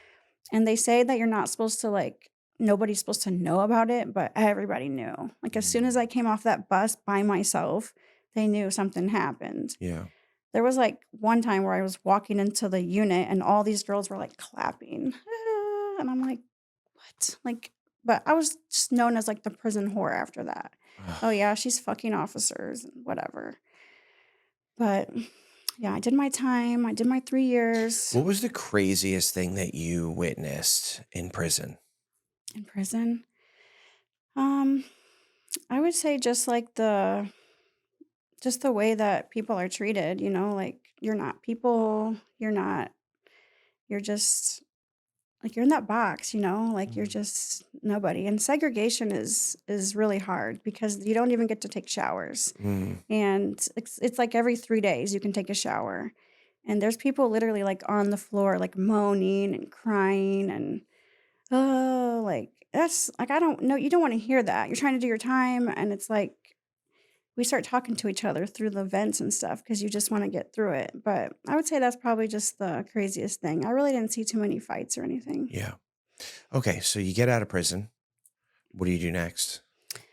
And they say that you're not supposed to, like, nobody's supposed to know about it, but everybody knew. Like, as soon as I Mm. came off that bus by myself, they knew something happened. Yeah. There was, like, one time where I was walking into the unit and all these girls were, like, clapping, "Ah," and I'm like, "What?" Like, but I was just known as, like, the prison whore after that. "Oh, Ugh. yeah, she's fucking officers," and whatever. But, yeah, I did my time, I did my 3 years What was the craziest thing that you witnessed in prison? in prison. Um, I would say just the way that people are treated, like, you're not people, you're just like, you're in that box, like, you're Mhm. just nobody, and segregation is really hard because you don't even get to take showers, Mm. and it's like every 3 days you can take a shower, and there's people literally, like, on the floor, like, moaning and crying and, oh, like, that's like, I don't know, you don't wanna hear that. You're trying to do your time, and it's like we start talking to each other through the vents and stuff because you just wanna get through it, but I would say that's probably just the craziest thing. I really didn't see too many fights or anything. Yeah. Okay, so you get out of prison. What do you do next?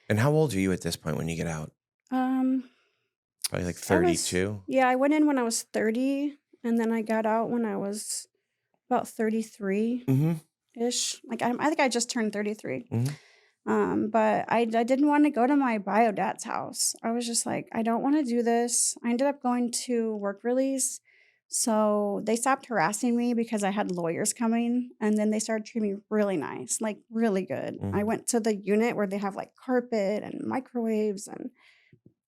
And how old are you at this point when you get out? Um, Probably like I was 32? yeah, I went in when I was 30, and then I got out when I was about 33-ish. Mhm. I think I just turned 33. Mhm. But I didn't wanna go to my bio dad's house. I was just like, "I don't wanna do this." I ended up going to work release, So they stopped harassing me because I had lawyers coming, and then they started treating me really nice, like really good. I Mhm. went to the unit where they have like carpet and microwaves, and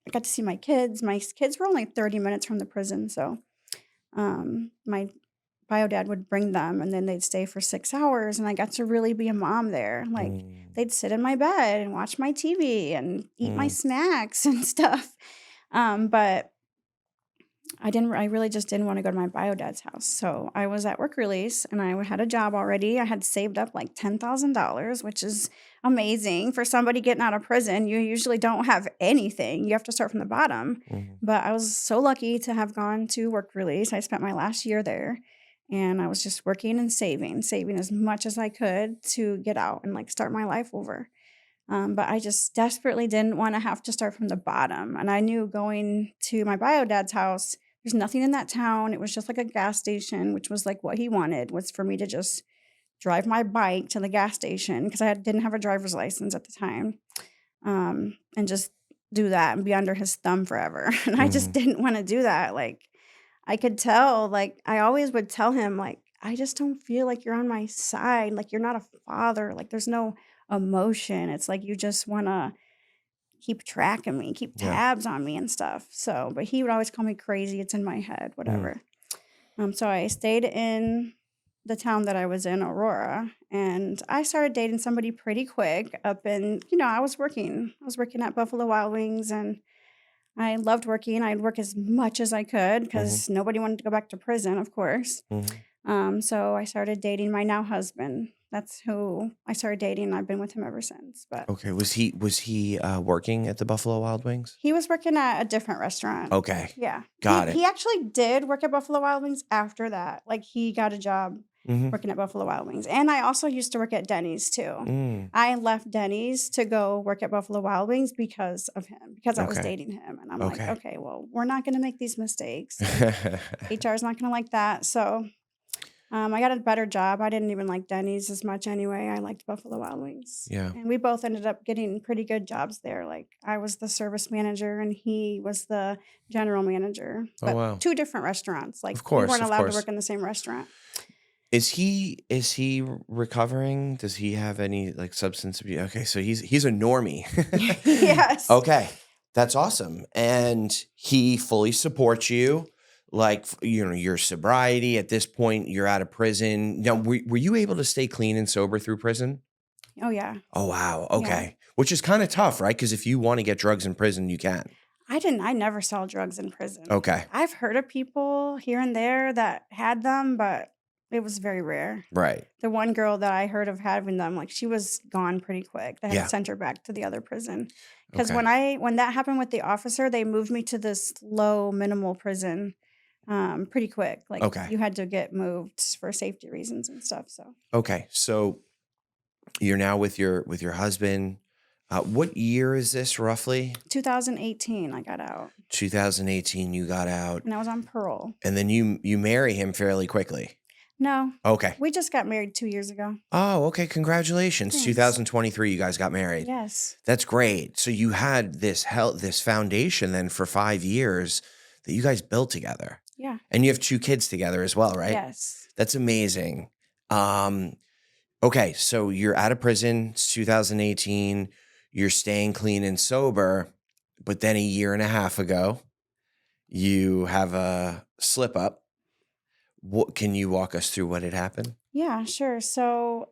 I got to see my kids. My kids were only 30 minutes from the prison, so my bio dad would bring them, and then they'd stay for 6 hours, and I got to really be a mom there. Like Mm. they'd sit in my bed and watch my TV and eat my Mm. snacks and stuff. But I really just didn't wanna go to my bio dad's house, so I was at work release, and I had a job already. I had saved up, like, $10,000, which is amazing for somebody getting out of prison. You usually don't have anything. You have to start from the bottom, Mhm. but I was so lucky to have gone to work release. I spent my last year there, and I was just working and saving as much as I could to get out and, like, start my life over. But I just desperately didn't wanna have to start from the bottom, and I knew going to my bio dad's house, there's nothing in that town. It was just like a gas station, which was, like, what he wanted, was for me to just drive my bike to the gas station because didn't have a driver's license at the time, and just do that and be under his thumb forever, and I just Mhm. didn't wanna do that. Like, I could tell, like, I always would tell him, like, "I just don't feel like you're on my side, like, you're not a father, like, there's no emotion, it's like you just wanna keep track of me, keep Yeah. tabs on me and stuff." So, but he would always call me crazy, "It's in my head," Mm. whatever. So I stayed in the town that I was in, Aurora, and I started dating somebody pretty quick up in I was working at Buffalo Wild Wings, and I loved working. I'd work as much as I could Mhm. because nobody wanted to go back to prison, of course. Mhm. So I started dating my now husband. That's who I started dating, and I've been with him ever since. But Okay. Was he working at the Buffalo Wild Wings? he was working at a different restaurant. Okay. Yeah. He Got it. he actually did work at Buffalo Wild Wings after that. Like, he got a job Mhm. working at Buffalo Wild Wings, and I also used to work at Denny's too. Mm. I left Denny's to go work at Buffalo Wild Wings because of him, because I was Okay. dating him, and I'm like, Okay. "Okay, well, we're not gonna make these mistakes, and HR is not gonna like that." So I got a better job. I didn't even like Denny's as much anyway. I liked Buffalo Wild Wings. Yeah. And we both ended up getting pretty good jobs there. Like, I was the service manager and he was the general manager, Oh, but wow. 2 different restaurants. Like, Of we course, weren't of allowed to course. work in the same restaurant. Is he recovering? Does he have any, like, substance abuse? Okay, so he's a normie. Yes. Okay, that's awesome, and he fully supports you, like, your sobriety at this point, you're out of prison. Now, were you able to stay clean and sober through prison? Oh, yeah. Oh, wow, Yeah. okay. Which is kinda tough, right? Because if you wanna get drugs in prison, you can. I never saw drugs in prison. Okay, I've heard of people here and there that had them, but it was very rare. right. The one girl that I heard of having them, like, she was gone pretty quick. They had to Yeah, send her back to the other prison. Because okay, when that happened with the officer, they moved me to this low minimal prison, pretty quick. Like, okay, you had to get moved for safety reasons and stuff, so okay, so you're now with your husband. What year is this roughly? 2018, I got out, 2018, you got out, and I was on parole. and then you marry him fairly quickly. No, Okay. we just got married 2 years ago. Oh, okay, congratulations. Thanks. 2023, you guys got married. Yes. That's great. So you had this foundation then for 5 years that you guys built together. Yeah. And you have 2 kids together as well, right? Yes. That's amazing. Um, okay, so you're out of prison, it's 2018, you're staying clean and sober, but then a year and a half ago, you have a slip up. What can you walk us through what had happened? Yeah, sure. So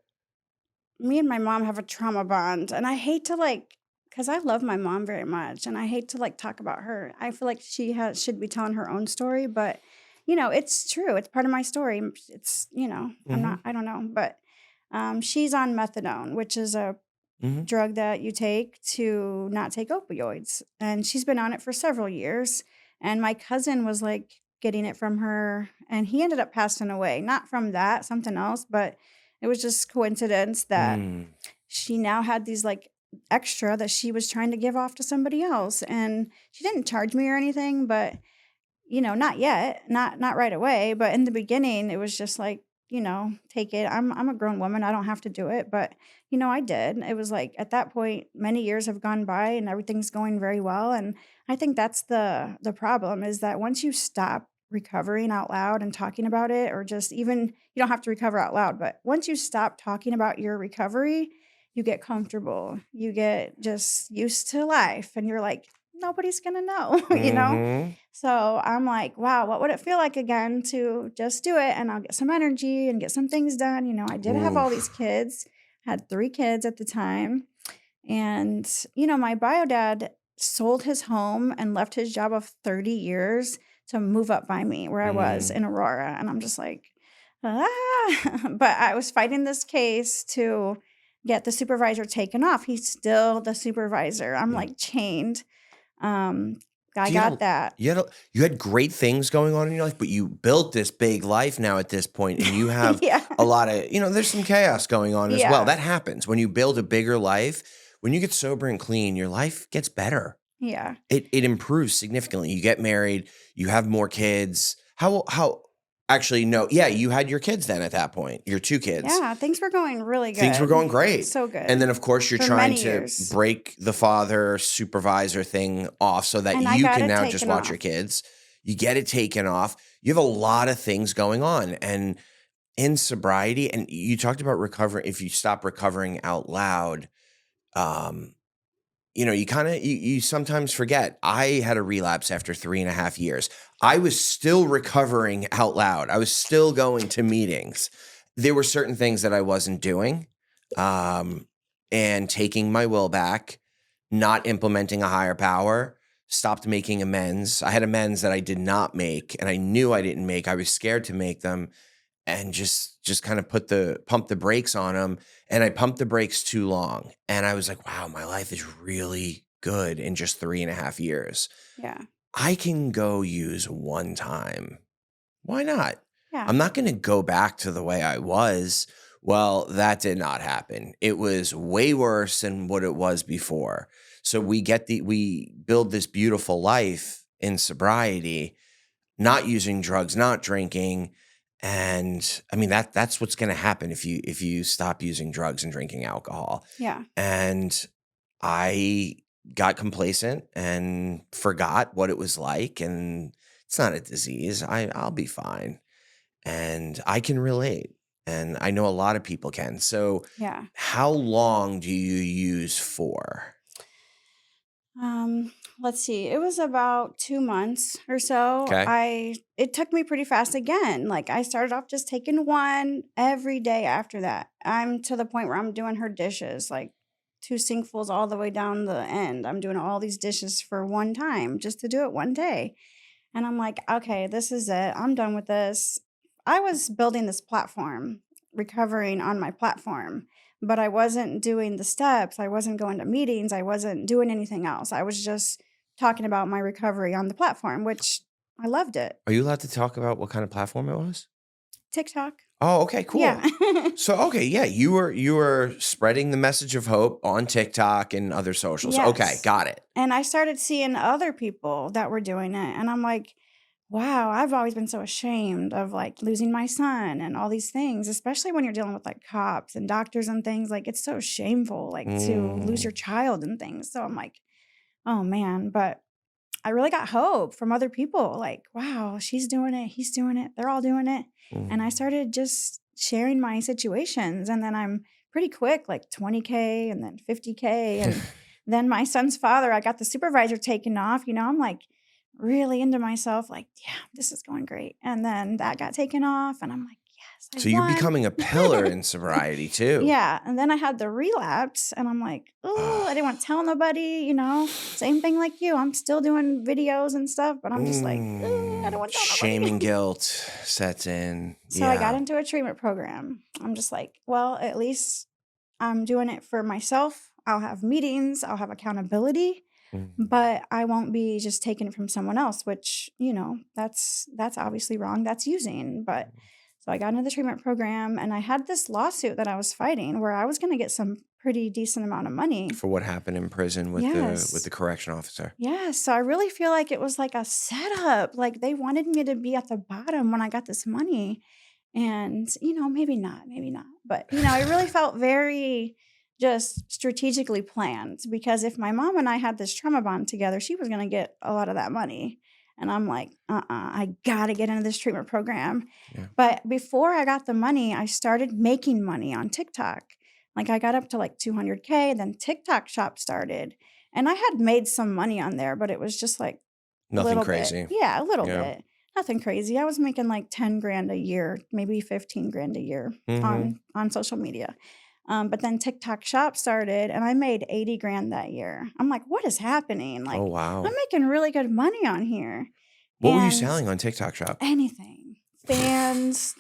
me and my mom have a trauma bond, and I hate to like, because I love my mom very much, and I hate to like talk about her. I feel like she has should be telling her own story, but it's true. It's part of my story. It's Mhm. I don't know, but she's on methadone, which is a Mhm. drug that you take to not take opioids, and she's been on it for several years. And my cousin was like getting it from her, and he ended up passing away, not from that, something else, but it was just coincidence that Mm. she now had these like extra that she was trying to give off to somebody else, and she didn't charge me or anything, but not yet, not right away, but in the beginning, it was just like, take it. I'm a grown woman. I don't have to do it, but I did. It was like at that point, many years have gone by and everything's going very well. And I think that's the problem, is that once you stop recovering out loud and talking about it, or just even you don't have to recover out loud, but once you stop talking about your recovery, you get comfortable. You get just used to life and you're like, nobody's gonna know, you know? Mhm. So I'm like, wow, what would it feel like again to just do it and I'll get some energy and get some things done. I did have all these Oof. kids, had 3 kids at the time. And, my bio dad sold his home and left his job of 30 years to move up by me where I was Mm. in Aurora. And I'm just like, ah. But I was fighting this case to get the supervisor taken off. He's still the supervisor. I'm Mm. like chained. Um, I So you had got a that. you had great things going on in your life, but you built this big life now at this point, and you have Yeah. a lot of there's some chaos going on as well. Yeah. That happens when you build a bigger life. When you get sober and clean, your life gets better. Yeah. It improves significantly. You get married, you have more kids. How actually, no, yeah, you had your kids then at that point, your 2 kids. Yeah. Things were going really Things were good. going great. So And then, good of course, you're for trying many to years. break the father supervisor thing off so that And I you got can it now just taken watch your off. kids. You get it taken off. You have a lot of things going on. And in sobriety, and you talked about recovery, if you stop recovering out loud, um, you kind of you sometimes forget. I had a relapse after 3.5 years. I was still recovering out loud. I was still going to meetings. There were certain things that I wasn't doing, um, and taking my will back, not implementing a higher power, stopped making amends. I had amends that I did not make, and I knew I didn't make. I was scared to make them, and just kind of pump the brakes on them, and I pumped the brakes too long, and I was like, "Wow, my life is really good in just 3.5 years. Yeah. I can go use one time. Why not? Yeah. I'm not gonna go back to the way I was." Well, that did not happen. It was way worse than what it was before. So we build this beautiful life in sobriety, not using drugs, not drinking, and I mean that's what's going to happen if you stop using drugs and drinking alcohol. Yeah. And I got complacent and forgot what it was like, and it's not a disease. I'll be fine, and I can relate, and I know a lot of people can. So, Yeah. how long do you use for? Let's see. It was about 2 months or so. Okay. It took me pretty fast again. Like I started off just taking one every day after that. I'm to the point where I'm doing her dishes, like 2 sinkfuls all the way down the end. I'm doing all these dishes for one time just to do it one day. And I'm like, okay, this is it. I'm done with this. I was building this platform, recovering on my platform, but I wasn't doing the steps. I wasn't going to meetings. I wasn't doing anything else. I was just talking about my recovery on the platform, which I loved it. Are you allowed to talk about what kind of platform it was? TikTok. Oh, okay, Yeah. cool. So, okay, yeah, you were spreading the message of hope on TikTok and other socials. Okay, Yes. got it. And I started seeing other people that were doing it. And I'm like, wow, I've always been so ashamed of like losing my son and all these things, especially when you're dealing with like cops and doctors and things. Like it's so shameful, like to lose Mm. your child and things. So I'm like, oh man. But I really got hope from other people. Like, wow, she's doing it. He's doing it. They're all doing it. And I Mm. started just sharing my situations. And then I'm pretty quick, like 20K and then 50K. And then my son's father, I got the supervisor taken off. I'm like really into myself, like, yeah, this is going great. And then that got taken off. And I'm like, yes, I So you're won. becoming a pillar in sobriety too. Yeah, and then I had the relapse, and I'm like, "Oh, I didn't wanna tell nobody." Same thing like you, I'm still doing videos and stuff, but I'm just like, I don't wanna tell Shame nobody." and guilt sets in. So I got Yeah. into a treatment program. I'm just like, "Well, at least I'm doing it for myself. I'll have meetings, I'll have accountability, Mhm. but I won't be just taking it from someone else," which, that's obviously wrong, that's using, but so I got into the treatment program, and I had this lawsuit that I was fighting where I was gonna get some pretty decent amount of money. For what happened in prison with the Yes. correction officer. Yes, so I really feel like it was like a setup, like, they wanted me to be at the bottom when I got this money, and, maybe not, but, it really felt very just strategically planned because if my mom and I had this trauma bond together, she was gonna get a lot of that money, And I'm like, I gotta get into this treatment program. Yeah. But before I got the money, I started making money on TikTok. Like I got up to like 200K, and then TikTok shop started. And I had made some money on there, but it was just like a Nothing little bit. crazy. Yeah, a little Yeah. bit. Nothing crazy. I was making like 10 grand a year, maybe 15 grand a year Mhm. on social media. But then TikTok shop started and I made 80 grand that year. I'm like, what is happening? Oh, Like, I'm wow. making really good money on here. What were you And selling on TikTok Shop? anything, fans,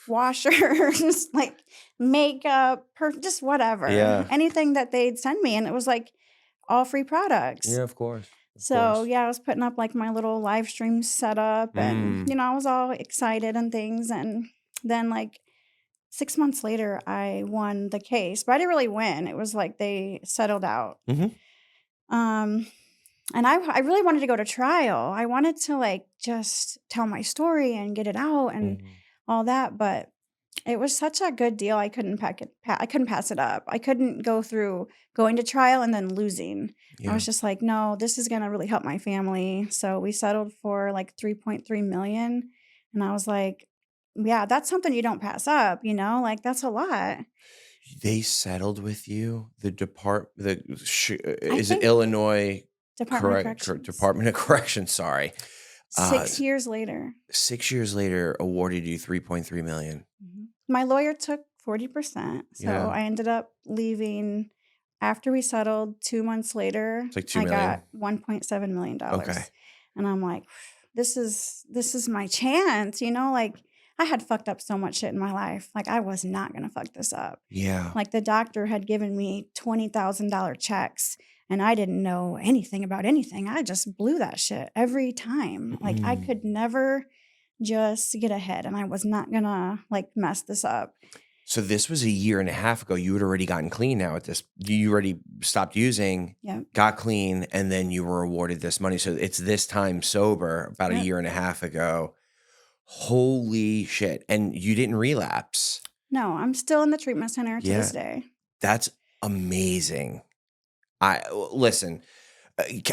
washers, like makeup, just whatever, Yeah. anything that they'd send me. And it was like all free products. Yeah, of course. Of So course. yeah, I was putting up like my little live stream setup and, Mm. I was all excited and things. And then like 6 months later, I won the case, but I didn't really win. It was like they settled out. Mhm. Um, and I really wanted to go to trial. I wanted to like just tell my story and get it out and Mhm. all that, but it was such a good deal. I couldn't I couldn't pass it up. I couldn't go through going to trial and then losing. I Yeah. was just like, no, this is gonna really help my family. So we settled for like 3.3 million. And I was like, yeah, that's something you don't pass up, like that's a lot. They settled with you? I Is it think Illinois Department of Corrections. Department of Corrections, sorry. Uh, 6 years later. 6 years later awarded you 3.3 million. My lawyer took 40%, so Yeah. I ended up leaving after we settled. 2 months later, It's like 2 I million. got $1.7 million, Okay. and I'm like, this is my chance," like, I had fucked up so much shit in my life, like, I was not gonna fuck this up. Yeah. Like, the doctor had given me $20,000 checks, and I didn't know anything about anything. I just blew that shit every time. Like, I Mm. could never just get ahead, and I was not gonna, like, mess this up. So this was a year and a half ago. You had already gotten clean now at this. You already stopped using, Yep, got clean, and then you were awarded this money. So it's this time sober about a yep. year and a half ago. Holy shit. And you didn't relapse. No, I'm still in the treatment center to Yeah. this day. That's amazing. Listen,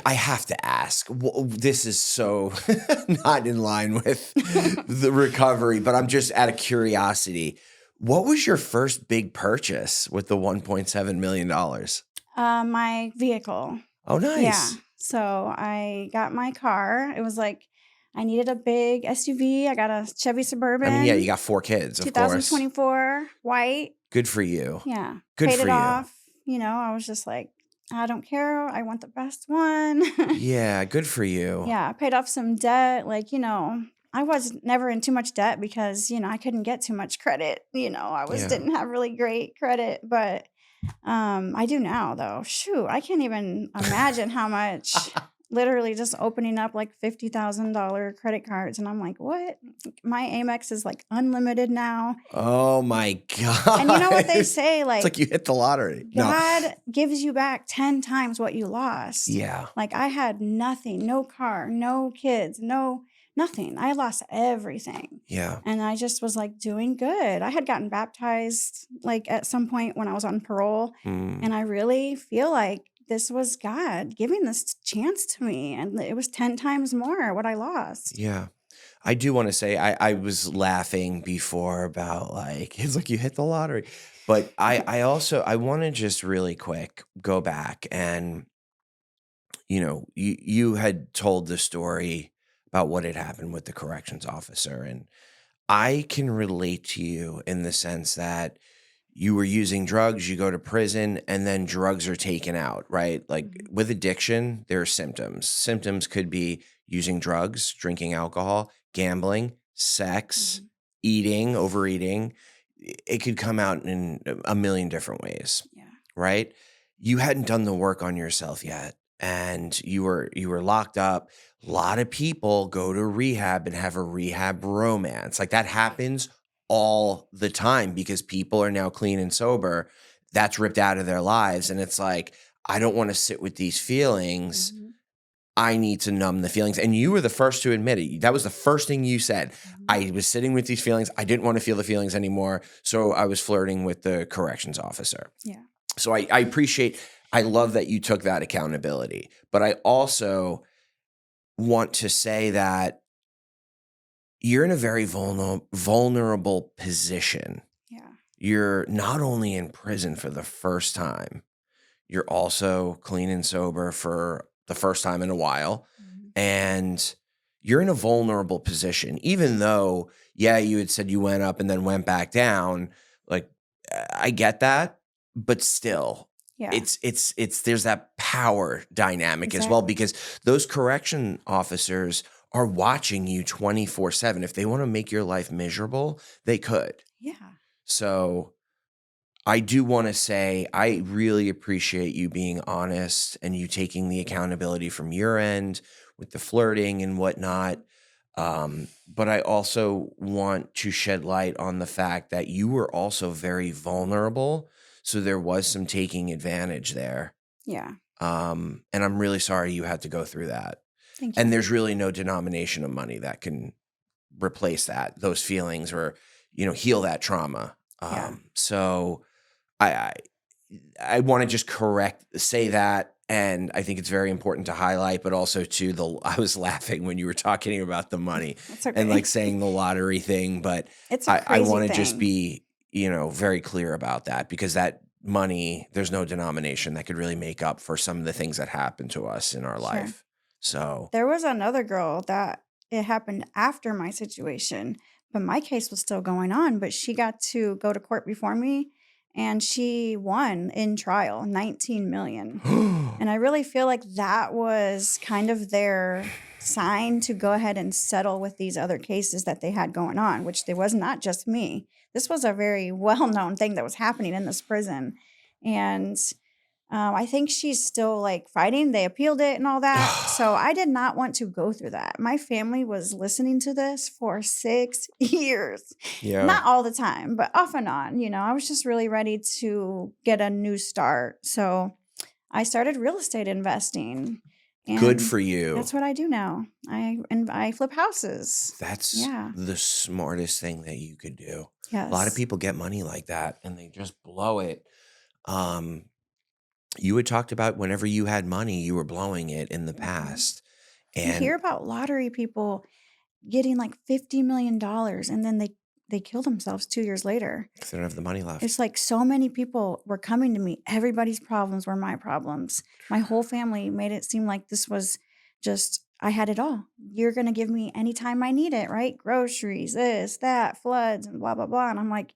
I have to ask. This is so not in line with the recovery, but I'm just out of curiosity. What was your first big purchase with the $1.7 million? My vehicle. Oh, Yeah. nice. So I got my car. It was like I needed a big SUV. I got a Chevy I mean, yeah, you Suburban, got 4 kids, of course. 2024, white. Good for you. Yeah. Good Paid for it you. off. I was just like, I don't care. I want the best one. Yeah, good for you. Yeah, I paid off some debt. Like, I was never in too much debt because, I couldn't get too much credit. I was Yeah. didn't have really great credit, but I do now though. Shoot, I can't even imagine how much literally just opening up like $50,000 credit cards. And I'm like, what? My Amex is like unlimited now. Oh my And you know what they God. say? It's like Like, you hit the lottery. No. God gives you back 10 times what you lost. Yeah. Like I had nothing, no car, no kids, no nothing. I lost everything. Yeah. And I just was like doing good. I had gotten baptized like at some point when I was on parole. Mm. And I really feel like this was God giving this chance to me. And it was 10 times more what I lost. Yeah. I do want to say I was laughing before about like it's like you hit the lottery. But I want to just really quick go back and you had told the story about what had happened with the corrections officer, and I can relate to you in the sense that you were using drugs, you go to prison, and then drugs are taken out, right? Like Mhm. with addiction, there are symptoms. Symptoms could be using drugs, drinking alcohol, gambling, sex, Mhm. eating, overeating. It could come out in a million different ways, Yeah. right? You hadn't done the work on yourself yet, and you were locked up. A lot of people go to rehab and have a rehab romance. Like that happens all the time because people are now clean and sober. That's ripped out of their lives. And it's like, I don't want to sit with these feelings. Mhm. I need to numb the feelings. And you were the first to admit it. That was the first thing you said. Mhm. I was sitting with these feelings. I didn't want to feel the feelings anymore. So I was flirting with the corrections officer. Yeah. So I appreciate, I love that you took that accountability. But I also want to say that you're in a very vulnerable position. Yeah. You're not only in prison for the first time, you're also clean and sober for the first time in a while, Mhm. and you're in a vulnerable position. Even though, yeah, you had said you went up and then went back down, like, I get that, but still, Yeah, it's there's that power dynamic as well exactly. because those correction officers are watching you 24/7. If they wanna make your life miserable, they could. Yeah. So I do wanna say I really appreciate you being honest and you taking the accountability from your end with the flirting and whatnot. But I also want to shed light on the fact that you were also very vulnerable, so there was some taking advantage there. Yeah. And I'm really sorry you had to go through that. Thank And you. there's really no denomination of money that can replace those feelings or, heal that trauma. Yeah. So I I I wanna just say that, and I think it's very important to highlight, but also to the I was laughing when you were talking about the money That's and, okay. like, saying the lottery thing, but It's a I crazy wanna just thing. be, very clear about that because that money, there's no denomination that could really make up for some of the things that happened to us in our Sure. life. So There was another girl that it happened after my situation, but my case was still going on, but she got to go to court before me and she won in trial 19 million. And I really feel like that was kind of their sign to go ahead and settle with these other cases that they had going on, which there was not just me. This was a very well-known thing that was happening in this prison. And I think she's still like fighting. They appealed it and all that. So I did not want to go through that. My family was listening to this for 6 years. Yeah. Not all the time, but off and on. I was just really ready to get a new start. So I started real estate investing, Good and for that's you. what I do now. I flip houses. That's Yeah. the smartest thing that you could do. A lot of Yes. people get money like that and they just blow it. Um, you had talked about whenever you had money, you were blowing it in the Mhm. past. You And hear about lottery people getting like $50 million, and then they kill themselves 2 years later. 'cause they don't have the money left. It's like so many people were coming to me. Everybody's problems were my problems. My whole family made it seem like this was just I had it all. You're gonna give me anytime I need it, right? Groceries, this, that, floods, and blah blah blah. And I'm like,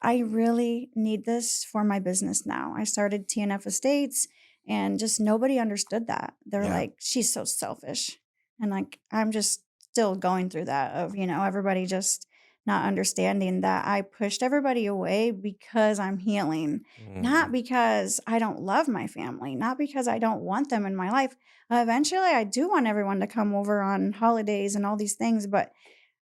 I really need this for my business now. I started TNF Estates and just nobody understood that. They're Yeah. like, she's so selfish. And like, I'm just still going through that of, everybody just not understanding that I pushed everybody away because I'm healing, not Mhm. because I don't love my family, not because I don't want them in my life. Eventually, I do want everyone to come over on holidays and all these things, but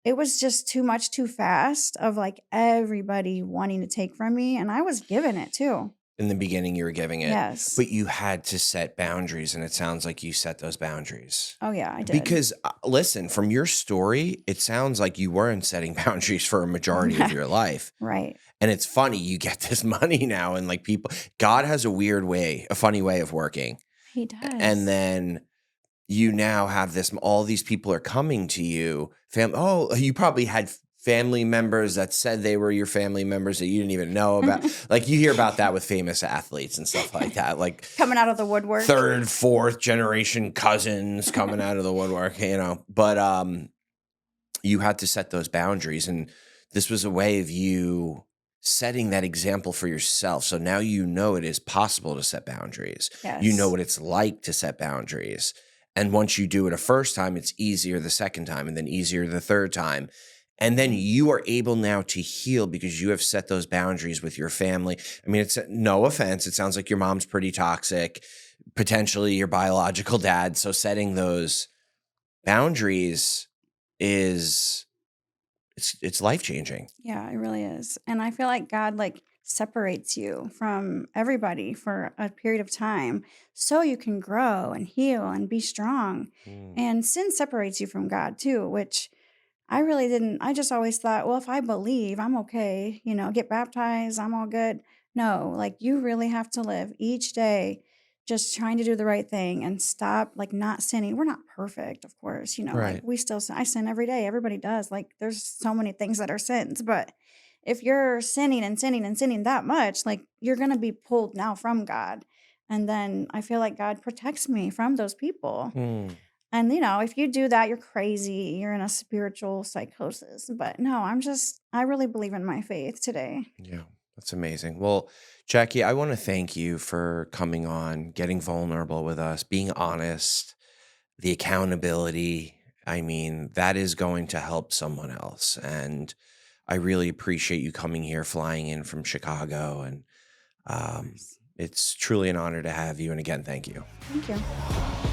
it was just too much too fast of, like, everybody wanting to take from me, and I was given it too. In the beginning, you were giving it, Yes. but you had to set boundaries. And it sounds like you set those boundaries. Oh, yeah, I did. Because listen, from your story, it sounds like you weren't setting boundaries for a majority of your life. Right. And it's funny, you get this money now, and like God has a funny way of working. He And does. then you now have all these people are coming to you. Oh, you probably had family members that said they were your family members that you didn't even know about. Like you hear about that with famous athletes and stuff like that. Like Coming out of the woodwork. third, fourth generation cousins coming out of the woodwork. But you had to set those boundaries. And this was a way of you setting that example for yourself. So now you know it is possible to set boundaries. You know Yes. what it's like to set boundaries. And once you do it a first time, it's easier the second time and then easier the third time. And then you are able now to heal because you have set those boundaries with your family. I mean, it's no offense. It sounds like your mom's pretty toxic, potentially your biological dad. So setting those boundaries is it's life-changing. Yeah, it really is. And I feel like God, like, separates you from everybody for a period of time so you can grow and heal and be strong. Mm. And sin separates you from God too, which I really didn't. I just always thought, well, if I believe, I'm okay, get baptized, I'm all good. No, like you really have to live each day just trying to do the right thing and stop, like, not sinning. We're not perfect, of course, like, Right. we still sin. I sin every day, everybody does, like, there's so many things that are sins, but if you're sinning and sinning and sinning that much, like, you're gonna be pulled now from God, and then I feel like God protects me from those people, Mm, and, if you do that, you're crazy, you're in a spiritual psychosis, but no, I really believe in my faith today. yeah, that's amazing. Well, Jackie, I want to thank you for coming on, getting vulnerable with us, being honest, the accountability. I mean, that is going to help someone else. And I really appreciate you coming here, flying in from Chicago. And Of course. it's truly an honor to have you. And again, thank you. Thank you.